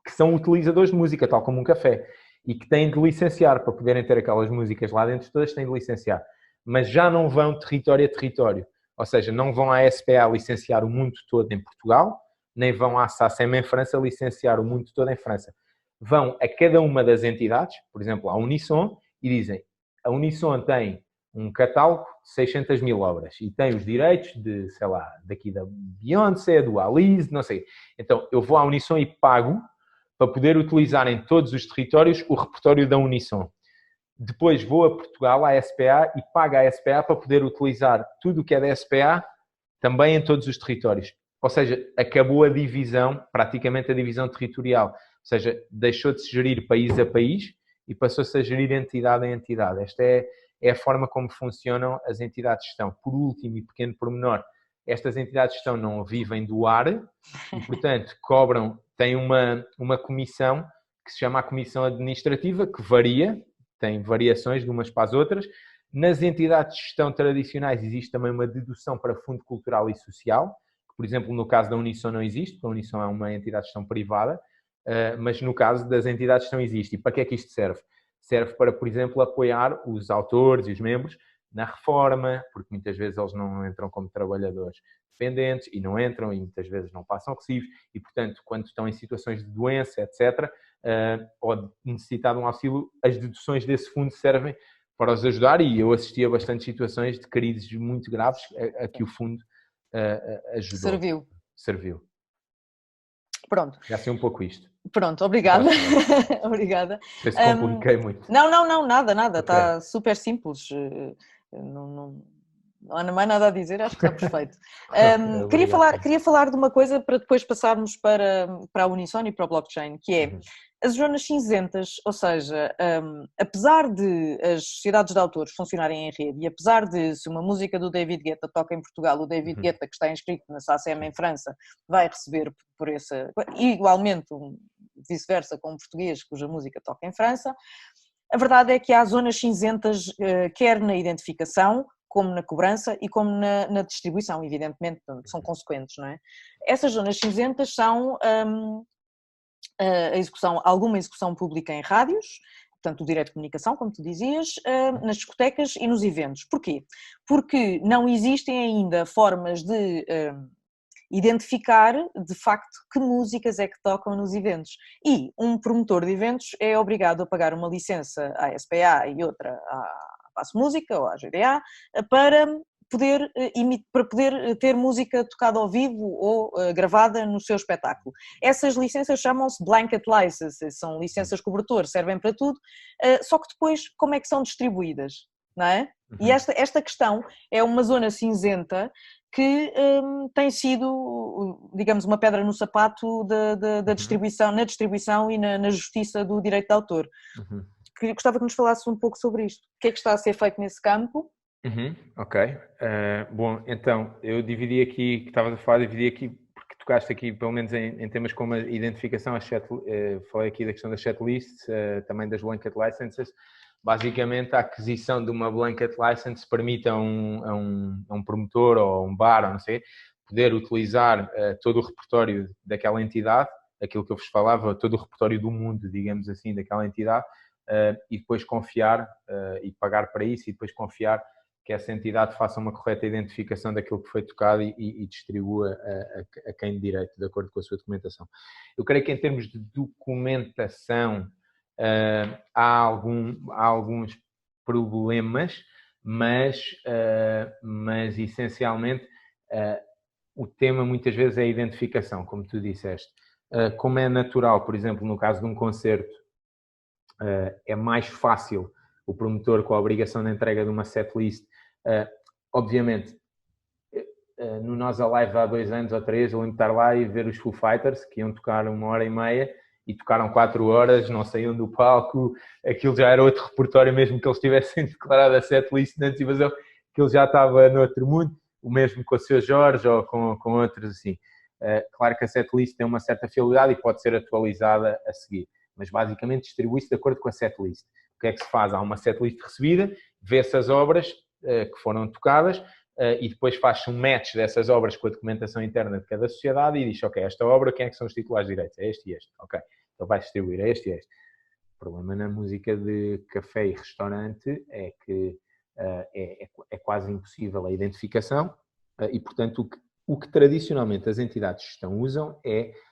que são utilizadores de música, tal como um café, e que têm de licenciar para poderem ter aquelas músicas lá dentro, todas têm de licenciar. Mas já não vão território a território, ou seja, não vão à SPA licenciar o mundo todo em Portugal, nem vão à SACEM em França licenciar o mundo todo em França. Vão a cada uma das entidades, por exemplo, à Unisson, e dizem, a Unisson tem um catálogo de 600 mil obras e tem os direitos de, sei lá, daqui da Beyoncé, do Alice, não sei. Então, eu vou à Unisson e pago para poder utilizar em todos os territórios o repertório da Unisson. Depois vou a Portugal, à SPA, e pago à SPA para poder utilizar tudo o que é da SPA também em todos os territórios. Ou seja, acabou a divisão, praticamente a divisão territorial. Ou seja, deixou de se gerir país a país e passou-se a gerir entidade a entidade. Esta é a forma como funcionam as entidades de gestão. Por último e pequeno pormenor, estas entidades de gestão não vivem do ar e, portanto, cobram, têm uma comissão que se chama a Comissão Administrativa, que varia, tem variações de umas para as outras. Nas entidades de gestão tradicionais existe também uma dedução para fundo cultural e social, que, por exemplo, no caso da Unisson não existe, porque a Unisson é uma entidade de gestão privada, mas no caso das entidades de gestão existe. E para que é que isto serve? Serve para, por exemplo, apoiar os autores e os membros na reforma, porque muitas vezes eles não entram como trabalhadores dependentes e não entram e muitas vezes não passam recibos e, portanto, quando estão em situações de doença, etc., ou de necessitar de um auxílio, as deduções desse fundo servem para os ajudar e eu assisti a bastantes situações de crises muito graves a que o fundo ajudou. Serviu. Pronto. Já sei um pouco isto. Pronto, obrigada. Obrigada. Não sei se compliquei muito. Não, nada. Okay. Está super simples. Não há mais nada a dizer, acho que está perfeito. Queria falar de uma coisa para depois passarmos para a Unisson e para o blockchain, que é as zonas cinzentas, ou seja, apesar de as sociedades de autores funcionarem em rede e apesar de se uma música do David Guetta toca em Portugal, o David Guetta que está inscrito na SACEM em França vai receber por essa, igualmente vice-versa com um português cuja música toca em França, a verdade é que há zonas cinzentas quer na identificação, como na cobrança e como na distribuição, evidentemente, são consequentes, não é? Essas zonas cinzentas são alguma execução pública em rádios, portanto o direito de comunicação, como tu dizias, nas discotecas e nos eventos. Porquê? Porque não existem ainda formas de identificar, de facto, que músicas é que tocam nos eventos. E um promotor de eventos é obrigado a pagar uma licença à SPA e outra à Passo Música ou à GDA para poder ter música tocada ao vivo ou gravada no seu espetáculo. Essas licenças chamam-se blanket licenses, são licenças cobertor, servem para tudo, só que depois como é que são distribuídas, não é? E esta questão é uma zona cinzenta que tem sido, digamos, uma pedra no sapato da distribuição, na distribuição e na justiça do direito de autor. Gostava que nos falasse um pouco sobre isto. O que é que está a ser feito nesse campo? Ok. Bom, então, eu dividi aqui, que estavas a falar, porque tocaste aqui, pelo menos em temas como a identificação, falei aqui da questão das checklists, também das blanket licenses. Basicamente, a aquisição de uma blanket license permite a um promotor ou um bar, ou não sei, poder utilizar todo o repertório daquela entidade, aquilo que eu vos falava, todo o repertório do mundo, digamos assim, daquela entidade, e depois confiar e pagar para isso e depois confiar que essa entidade faça uma correta identificação daquilo que foi tocado e distribua a quem de direito, de acordo com a sua documentação. Eu creio que em termos de documentação há alguns problemas, mas essencialmente o tema muitas vezes é a identificação, como tu disseste. Como é natural, por exemplo, no caso de um concerto, é mais fácil o promotor com a obrigação de entrega de uma setlist. Obviamente, no Nós Alive há 2 anos ou 3, eu lembro de estar lá e ver os Foo Fighters, que iam tocar 1h30, e tocaram 4 horas, não saíam do palco, aquilo já era outro repertório, mesmo que eles tivessem declarado a setlist de antecipação, aquilo já estava no outro mundo, o mesmo com o Seu Jorge ou com outros assim. Claro que a setlist tem uma certa fidelidade e pode ser atualizada a seguir, mas basicamente distribui-se de acordo com a setlist. O que é que se faz? Há uma setlist recebida, vê-se as obras que foram tocadas e depois faz-se um match dessas obras com a documentação interna de cada sociedade e diz, ok, esta obra, quem é que são os titulares de direitos? É este e este. Ok, então vai distribuir, é este e este. O problema na música de café e restaurante é que é quase impossível a identificação e, portanto, o que tradicionalmente as entidades de gestão usam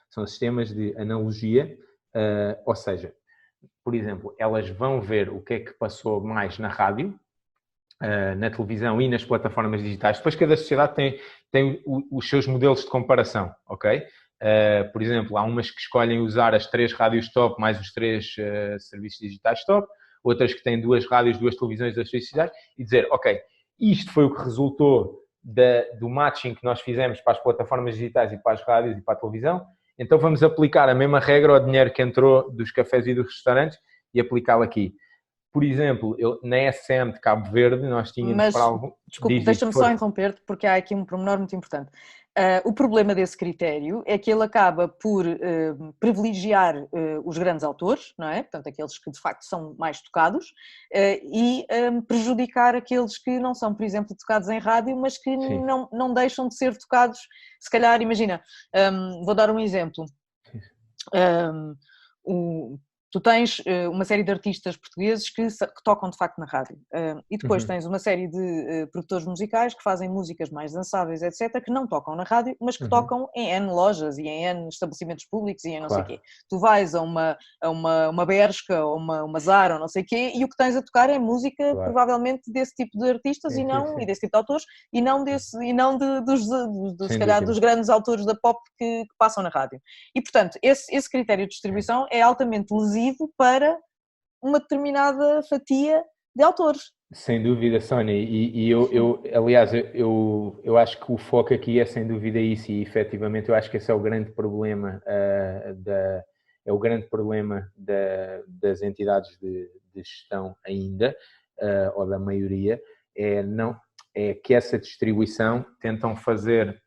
são sistemas de analogia, ou seja, por exemplo, elas vão ver o que é que passou mais na rádio, na televisão e nas plataformas digitais. Depois cada sociedade tem os seus modelos de comparação, ok? Por exemplo, há umas que escolhem usar as 3 rádios top mais os 3 serviços digitais top, outras que têm 2 rádios, 2 televisões, 2 serviços digitais, e dizer, ok, isto foi o que resultou do matching que nós fizemos para as plataformas digitais e para as rádios e para a televisão, então vamos aplicar a mesma regra ao dinheiro que entrou dos cafés e dos restaurantes e aplicá-lo aqui. Por exemplo, na SM de Cabo Verde, nós tínhamos Mas, para algum... desculpa, deixa-me só interromper-te, porque há aqui um pormenor muito importante. O problema desse critério é que ele acaba por privilegiar os grandes autores, não é? Portanto, aqueles que de facto são mais tocados, e prejudicar aqueles que não são, por exemplo, tocados em rádio, mas que não deixam de ser tocados. Se calhar, imagina, vou dar um exemplo. Tu tens uma série de artistas portugueses que tocam de facto na rádio e depois tens uma série de produtores musicais que fazem músicas mais dançáveis, etc., que não tocam na rádio, mas que tocam em N lojas e em N estabelecimentos públicos e em não sei o quê. Tu vais a uma Bershka ou uma Zara ou não sei o quê e o que tens a tocar é música provavelmente desse tipo de artistas e desse tipo de autores e não se calhar dos grandes autores da pop que passam na rádio. E portanto, esse critério de distribuição é altamente lesivo para uma determinada fatia de autores. Sem dúvida, Sónia, e aliás, eu acho que o foco aqui é sem dúvida isso e efetivamente eu acho que esse é o grande problema das entidades de gestão ainda, ou da maioria, é que essa distribuição tentam fazer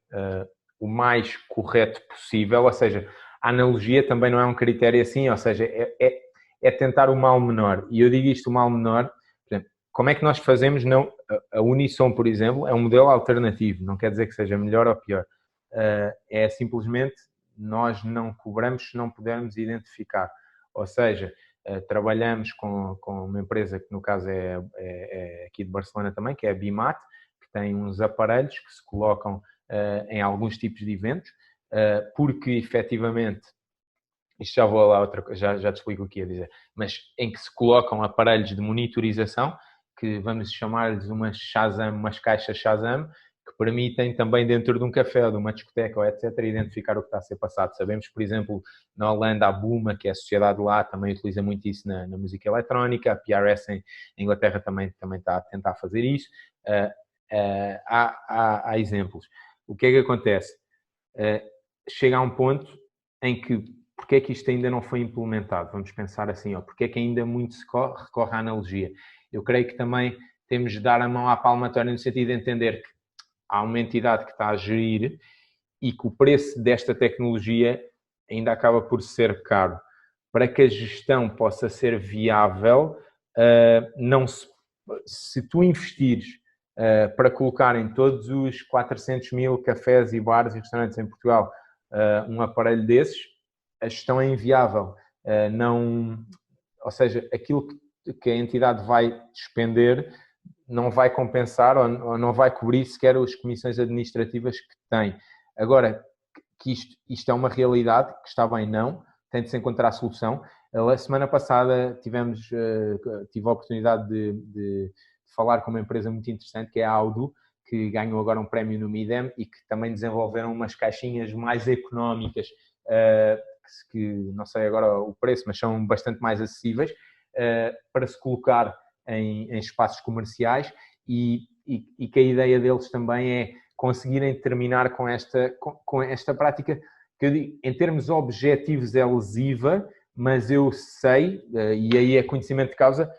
o mais correto possível, ou seja, a analogia também não é um critério assim, ou seja, é tentar o mal menor. E eu digo isto, o mal menor, por exemplo, como é que nós fazemos? A Unison, por exemplo, é um modelo alternativo, não quer dizer que seja melhor ou pior. É simplesmente nós não cobramos se não pudermos identificar. Ou seja, trabalhamos com uma empresa que no caso é aqui de Barcelona também, que é a Bimat, que tem uns aparelhos que se colocam em alguns tipos de eventos, porque efetivamente, isto já vou lá outra coisa, já te explico o que ia dizer, mas em que se colocam aparelhos de monitorização, que vamos chamar-lhes umas caixas Shazam, que permitem também dentro de um café, de uma discoteca ou etc, identificar o que está a ser passado. Sabemos, por exemplo, na Holanda a Buma, que é a sociedade lá, também utiliza muito isso na música eletrónica, a PRS em Inglaterra também está a tentar fazer isso. Há exemplos. O que é que acontece? Chega a um ponto em que, porque é que isto ainda não foi implementado? Vamos pensar assim, porque é que ainda muito se recorre à analogia? Eu creio que também temos de dar a mão à palmatória no sentido de entender que há uma entidade que está a gerir e que o preço desta tecnologia ainda acaba por ser caro. Para que a gestão possa ser viável, se tu investires para colocar em todos os 400 mil cafés e bares e restaurantes em Portugal um aparelho desses, a gestão é inviável. Ou seja, aquilo que a entidade vai despender não vai compensar ou não vai cobrir sequer as comissões administrativas que tem. Agora, que isto é uma realidade, que está bem, não, tem de se encontrar a solução. A semana passada tive a oportunidade de falar com uma empresa muito interessante, que é a Audu, que ganhou agora um prémio no Midem e que também desenvolveram umas caixinhas mais económicas, que não sei agora o preço, mas são bastante mais acessíveis, para se colocar em espaços comerciais e que a ideia deles também é conseguirem terminar com esta prática que eu digo, em termos objetivos é lesiva, mas eu sei, e aí é conhecimento de causa,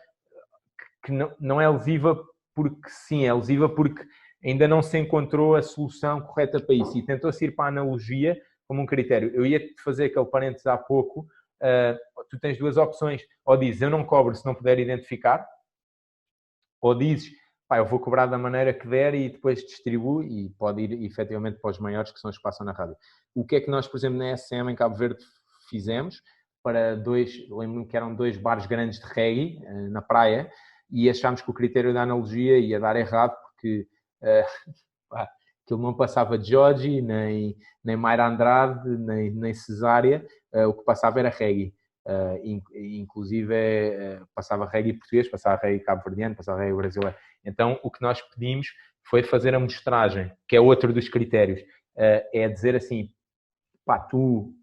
que não é lesiva porque sim, é lesiva porque ainda não se encontrou a solução correta para isso. E tentou-se ir para a analogia como um critério. Eu ia-te fazer aquele parênteses há pouco. Tu tens duas opções. Ou dizes, eu não cobro se não puder identificar. Ou dizes, pá, eu vou cobrar da maneira que der e depois distribuo e pode ir efetivamente para os maiores, que são os que passam na rádio. O que é que nós, por exemplo, na SM em Cabo Verde fizemos para lembro-me que eram 2 bares grandes de reggae na praia, e achámos que o critério da analogia ia dar errado porque aquilo não passava de Jorge, nem Mayra Andrade, nem Cesária, o que passava era reggae. Inclusive passava reggae português, passava reggae cabo-verdiano, passava reggae brasileiro. Então o que nós pedimos foi fazer a mostragem, que é outro dos critérios, é dizer assim, pá, tu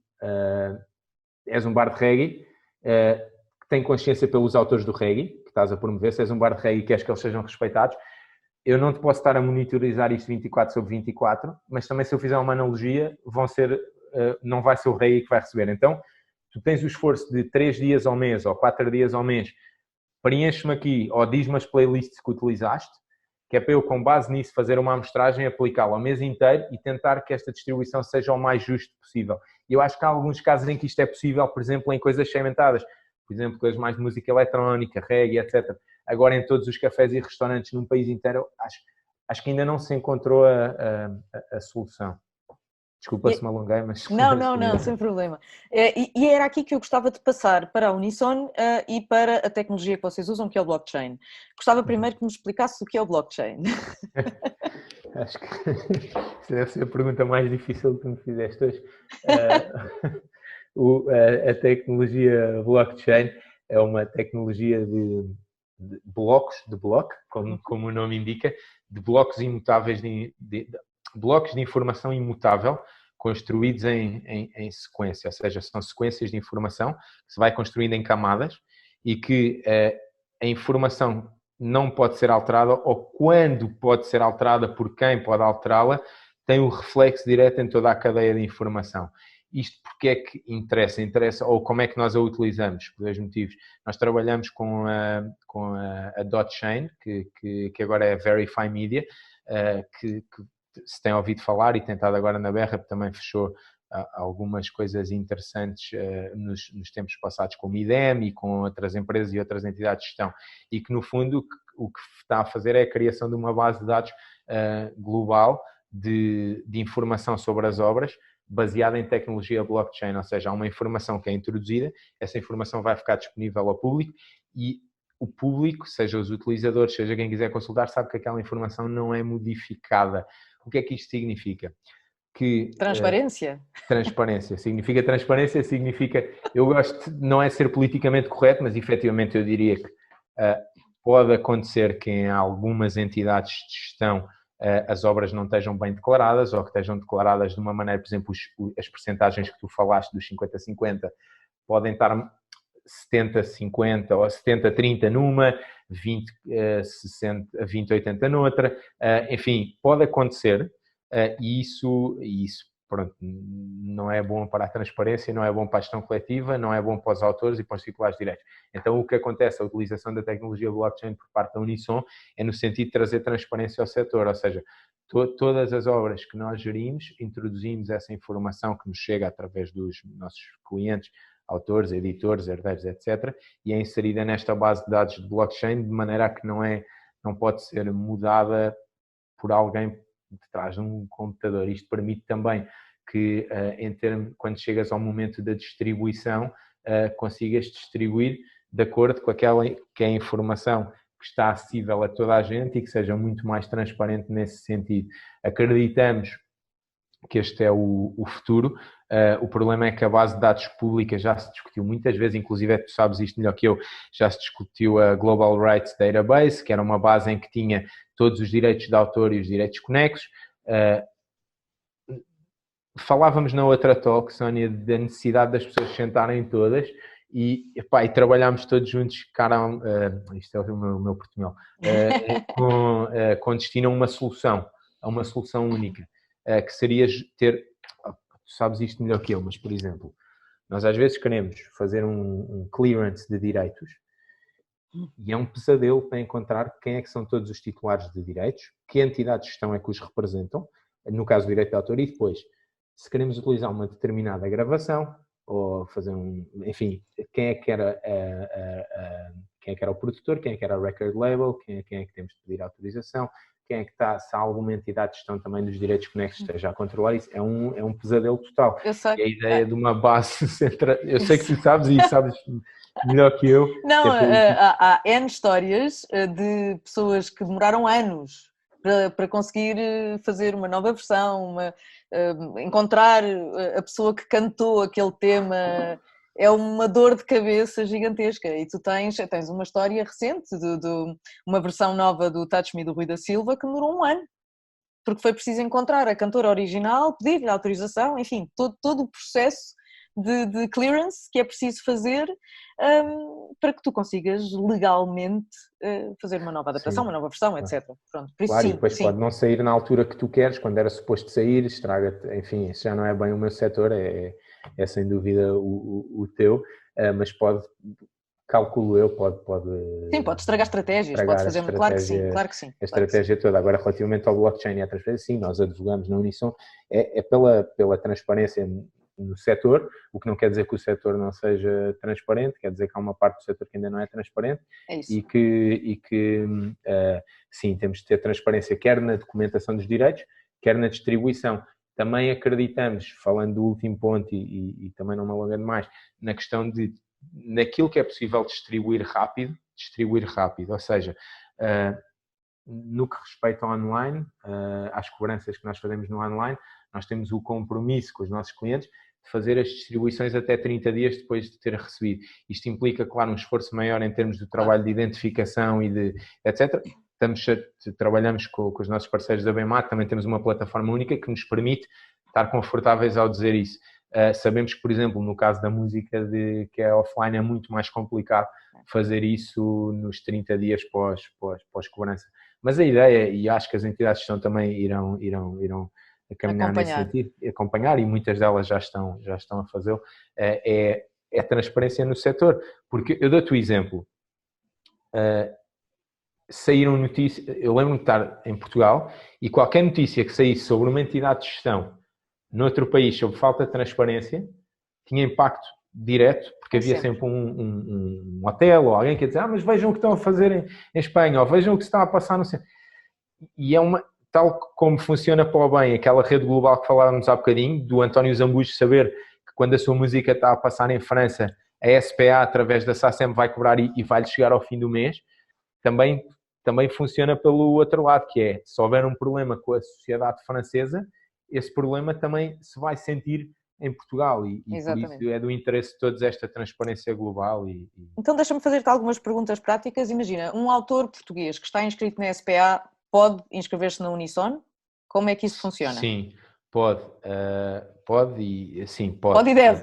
és um bar de reggae, que tem consciência pelos autores do reggae, que estás a promover, se és um bar de reggae e queres que eles sejam respeitados, eu não te posso estar a monitorizar isto 24/24, mas também se eu fizer uma analogia, não vai ser o reggae que vai receber. Então, tu tens o esforço de 3 dias ao mês ou 4 dias ao mês, preenche-me aqui ou diz-me as playlists que utilizaste, que é para eu, com base nisso, fazer uma amostragem, aplicá-la ao mês inteiro e tentar que esta distribuição seja o mais justo possível. E eu acho que há alguns casos em que isto é possível, por exemplo, em coisas segmentadas, por exemplo, coisas mais de música eletrónica, reggae, etc. Agora, em todos os cafés e restaurantes num país inteiro, acho que ainda não se encontrou a solução. Desculpa se me alonguei, mas... Não, sem problema. E era aqui que eu gostava de passar para a Unison e para a tecnologia que vocês usam, que é o blockchain. Gostava primeiro que me explicasse o que é o blockchain. Acho que deve ser a pergunta mais difícil que me fizeste hoje. A tecnologia blockchain é uma tecnologia de blocos, como o nome indica, de blocos imutáveis, de blocos de informação imutável, construídos em sequência, ou seja, são sequências de informação que se vai construindo em camadas e que a informação não pode ser alterada, ou quando pode ser alterada por quem pode alterá-la, tem um reflexo direto em toda a cadeia de informação. Isto porque é que interessa, ou como é que nós a utilizamos, por 2 motivos. Nós trabalhamos com a DotChain, que agora é Verify Media, que se tem ouvido falar e tentado agora na berra, também fechou algumas coisas interessantes nos tempos passados com o IDEM e com outras empresas e outras entidades de gestão, e que no fundo o que está a fazer é a criação de uma base de dados global de informação sobre as obras, baseada em tecnologia blockchain, ou seja, há uma informação que é introduzida, essa informação vai ficar disponível ao público e o público, seja os utilizadores, seja quem quiser consultar, sabe que aquela informação não é modificada. O que é que isto significa? Que transparência? Transparência. Significa, eu gosto, não é ser politicamente correto, mas efetivamente eu diria que pode acontecer que em algumas entidades de gestão as obras não estejam bem declaradas, ou que estejam declaradas de uma maneira, por exemplo, as percentagens que tu falaste dos 50-50 podem estar 70-50 ou 70-30 numa, 20-80 noutra, enfim, pode acontecer, e isso pronto, não é bom para a transparência, não é bom para a gestão coletiva, não é bom para os autores e para os titulares de direitos. Então o que acontece, a utilização da tecnologia blockchain por parte da Unison é no sentido de trazer transparência ao setor, ou seja, todas as obras que nós gerimos, introduzimos essa informação que nos chega através dos nossos clientes, autores, editores, herdeiros, etc., e é inserida nesta base de dados de blockchain de maneira a que não pode ser mudada por alguém de trás de um computador. Isto permite também que, quando chegas ao momento da distribuição, consigas distribuir de acordo com aquela que é a informação que está acessível a toda a gente e que seja muito mais transparente nesse sentido. Acreditamos que este é o futuro. O problema é que a base de dados pública já se discutiu muitas vezes, inclusive tu sabes isto melhor que eu, já se discutiu a Global Rights Database, que era uma base em que tinha todos os direitos de autor e os direitos conexos. Falávamos na outra talk, Sónia, da necessidade das pessoas sentarem todas e trabalhámos todos juntos, isto é o meu portunhol, com destino a uma solução única. Que seria ter, tu sabes isto melhor que eu, mas por exemplo, Nós às vezes queremos fazer um clearance de direitos e é um pesadelo para encontrar quem é que são todos os titulares de direitos, que entidades de gestão é que os representam, no caso do direito de autor, e depois, se queremos utilizar uma determinada gravação, ou fazer enfim, quem é que era quem é que era o produtor, quem é que era o record label, quem é que temos de pedir autorização, quem é que está, se há alguma entidade de gestão também dos direitos conexos esteja a controlar isso, é um pesadelo total. Eu sei. E a ideia de uma base central, eu sei que tu sabes e sabes melhor que eu. Não, há N histórias de pessoas que demoraram anos para conseguir fazer uma nova versão, encontrar a pessoa que cantou aquele tema. É uma dor de cabeça gigantesca. E tu tens uma história recente de uma versão nova do Touch Me do Rui da Silva que demorou um ano, porque foi preciso encontrar a cantora original, pedir-lhe autorização, enfim, todo o processo de clearance que é preciso fazer para que tu consigas legalmente fazer uma nova adaptação, uma nova versão, etc. Pronto, por isso, claro, sim, e depois sim. pode não sair na altura que tu queres, quando era suposto sair, estraga-te, enfim, isso já não é bem o meu setor, é sem dúvida o teu, mas pode, calculo eu, pode Sim, pode estragar estratégias, pode fazer, claro que sim, claro que sim. A estratégia toda. Agora, relativamente ao blockchain e à transparência, sim, nós advogamos na Unisson, pela transparência no setor, o que não quer dizer que o setor não seja transparente, quer dizer que há uma parte do setor que ainda não é transparente e que sim, temos de ter transparência quer na documentação dos direitos, quer na distribuição. Também acreditamos, falando do último ponto e também não me alongando mais, na questão de naquilo que é possível distribuir rápido, ou seja, no que respeita ao online, às cobranças que nós fazemos no online, nós temos o compromisso com os nossos clientes de fazer as distribuições até 30 dias depois de ter recebido. Isto implica, claro, um esforço maior em termos do trabalho de identificação e de etc. Trabalhamos com os nossos parceiros da Bemate, também temos uma plataforma única que nos permite estar confortáveis ao dizer isso. Sabemos que, por exemplo, no caso da música que é offline, é muito mais complicado fazer isso nos 30 dias pós-cobrança. Mas a ideia, e acho que as entidades estão também irão a caminhar nesse sentido, acompanhar, e muitas delas já estão a fazê-lo, é a transparência no setor. Porque eu dou-te o exemplo, saíram notícias, eu lembro-me de estar em Portugal, e qualquer notícia que saísse sobre uma entidade de gestão noutro país sobre falta de transparência, tinha impacto direto, porque havia sempre um hotel ou alguém que ia dizer, mas vejam o que estão a fazer em Espanha, ou vejam o que se está a passar no centro. E é tal como funciona para o bem, aquela rede global que falávamos há bocadinho, do António Zambujo saber que quando a sua música está a passar em França, a SPA, através da SACEM, vai cobrar e vai-lhe chegar ao fim do mês, também funciona pelo outro lado, que é, se houver um problema com a sociedade francesa, esse problema também se vai sentir em Portugal e por isso é do interesse de todos esta transparência global. Então deixa-me fazer-te algumas perguntas práticas. Imagina, um autor português que está inscrito na SPA pode inscrever-se na Unisson? Como é que isso funciona? Sim, pode. Pode e sim, pode. Pode e deve.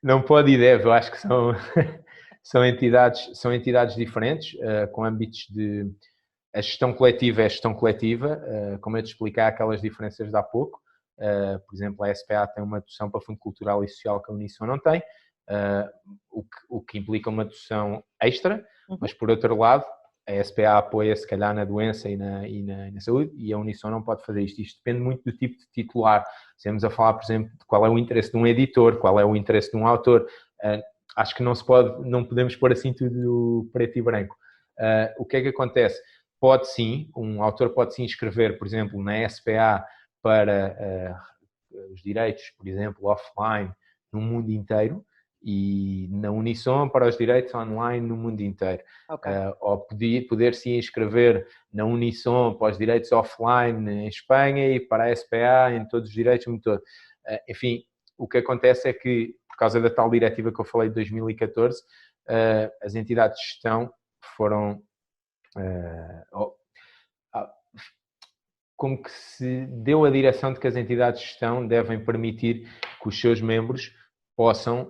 Não pode e deve. Eu acho que são entidades diferentes, com âmbitos de... A gestão coletiva é a gestão coletiva, como eu te expliquei, há aquelas diferenças de há pouco. Por exemplo, a SPA tem uma dotação para fundo cultural e social que a Unisson não tem, o que implica uma dotação extra, mas por outro lado, a SPA apoia se calhar na doença e na saúde e a Unisson não pode fazer isto. Isto depende muito do tipo de titular. Estamos a falar, por exemplo, de qual é o interesse de um editor, qual é o interesse de um autor. Acho que não podemos pôr assim tudo preto e branco. O que é que acontece? Um autor pode sim inscrever, por exemplo, na SPA para os direitos, por exemplo, offline no mundo inteiro e na Unisson para os direitos online no mundo inteiro. Ou poder se inscrever na Unisson para os direitos offline em Espanha e para a SPA em todos os direitos no mundo todo. Enfim, o que acontece é que, por causa da tal diretiva que eu falei de 2014, as entidades de gestão foram... como que se deu a direção de que as entidades de gestão devem permitir que os seus membros possam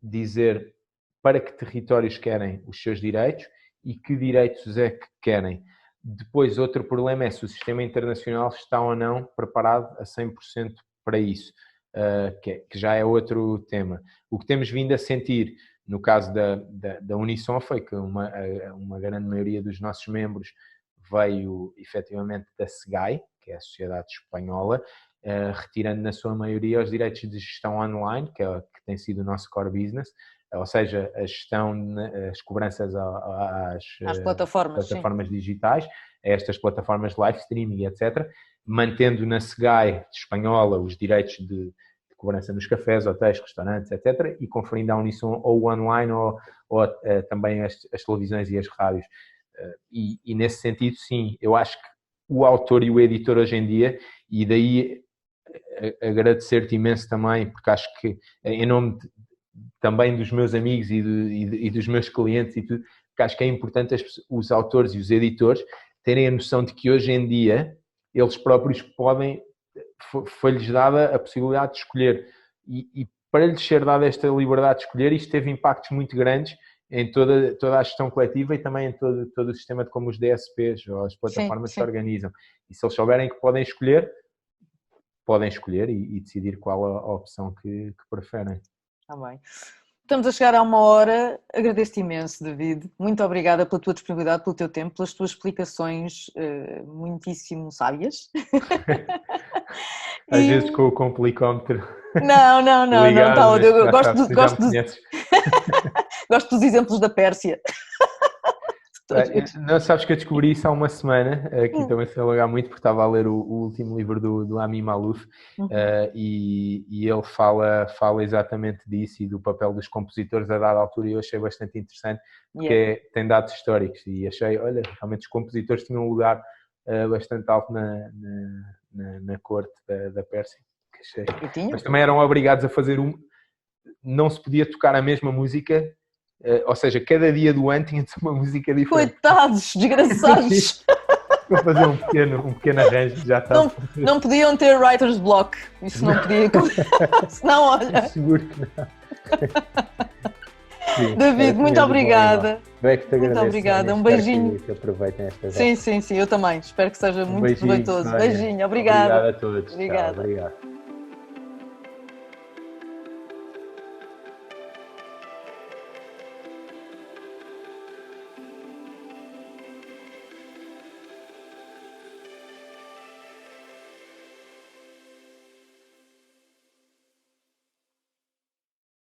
dizer para que territórios querem os seus direitos e que direitos é que querem. Depois, outro problema é se o sistema internacional está ou não preparado a 100% para isso. que já é outro tema. O que temos vindo a sentir no caso da Unisson foi que uma grande maioria dos nossos membros veio efetivamente da SEGAI, que é a Sociedade Espanhola, retirando na sua maioria os direitos de gestão online, que tem sido o nosso core business, ou seja, a gestão, as cobranças às plataformas digitais, a estas plataformas de live streaming, etc., mantendo na SEGAI espanhola os direitos de cobrança nos cafés, hotéis, restaurantes, etc., e conferindo à Unisson ou o online ou também as televisões e as rádios. E nesse sentido, sim, eu acho que o autor e o editor hoje em dia, e daí agradecer-te imenso também, porque acho que em nome também dos meus amigos e dos meus clientes e tudo, porque acho que é importante os autores e os editores terem a noção de que hoje em dia eles próprios foi-lhes dada a possibilidade de escolher e para lhes ser dada esta liberdade de escolher, isto teve impactos muito grandes em toda a gestão coletiva e também em todo o sistema de como os DSPs ou as plataformas se organizam. E se eles souberem que podem escolher e decidir qual a opção que preferem. Está bem. Estamos a chegar a 1 hora. Agradeço-te imenso, David. Muito obrigada pela tua disponibilidade, pelo teu tempo, pelas tuas explicações muitíssimo sábias. Às vezes com o complicómetro. Não, está. Eu gosto dos exemplos da Pérsia. Não, sabes que eu descobri isso há uma semana, aqui também se alongar muito, porque estava a ler o último livro do Amin Maalouf, e ele fala exatamente disso e do papel dos compositores a dada altura, e eu achei bastante interessante, porque tem dados históricos, e achei, olha, realmente os compositores tinham um lugar bastante alto na corte da Pérsia. Mas também eram obrigados a fazer não se podia tocar a mesma música. Ou seja, cada dia do ano tinha de ser uma música diferente. Coitados, desgraçados! Vou fazer um pequeno arranjo, já está. Não podiam ter writer's block, isso não podia. Senão, olha. Seguro que não. Sim, David, muito obrigada. Muito obrigada, um beijinho. Que aproveitem esta sim, eu também. Espero que seja muito proveitoso. Beijinho, obrigada. Obrigado a todos. Obrigada. Tchau, obrigado.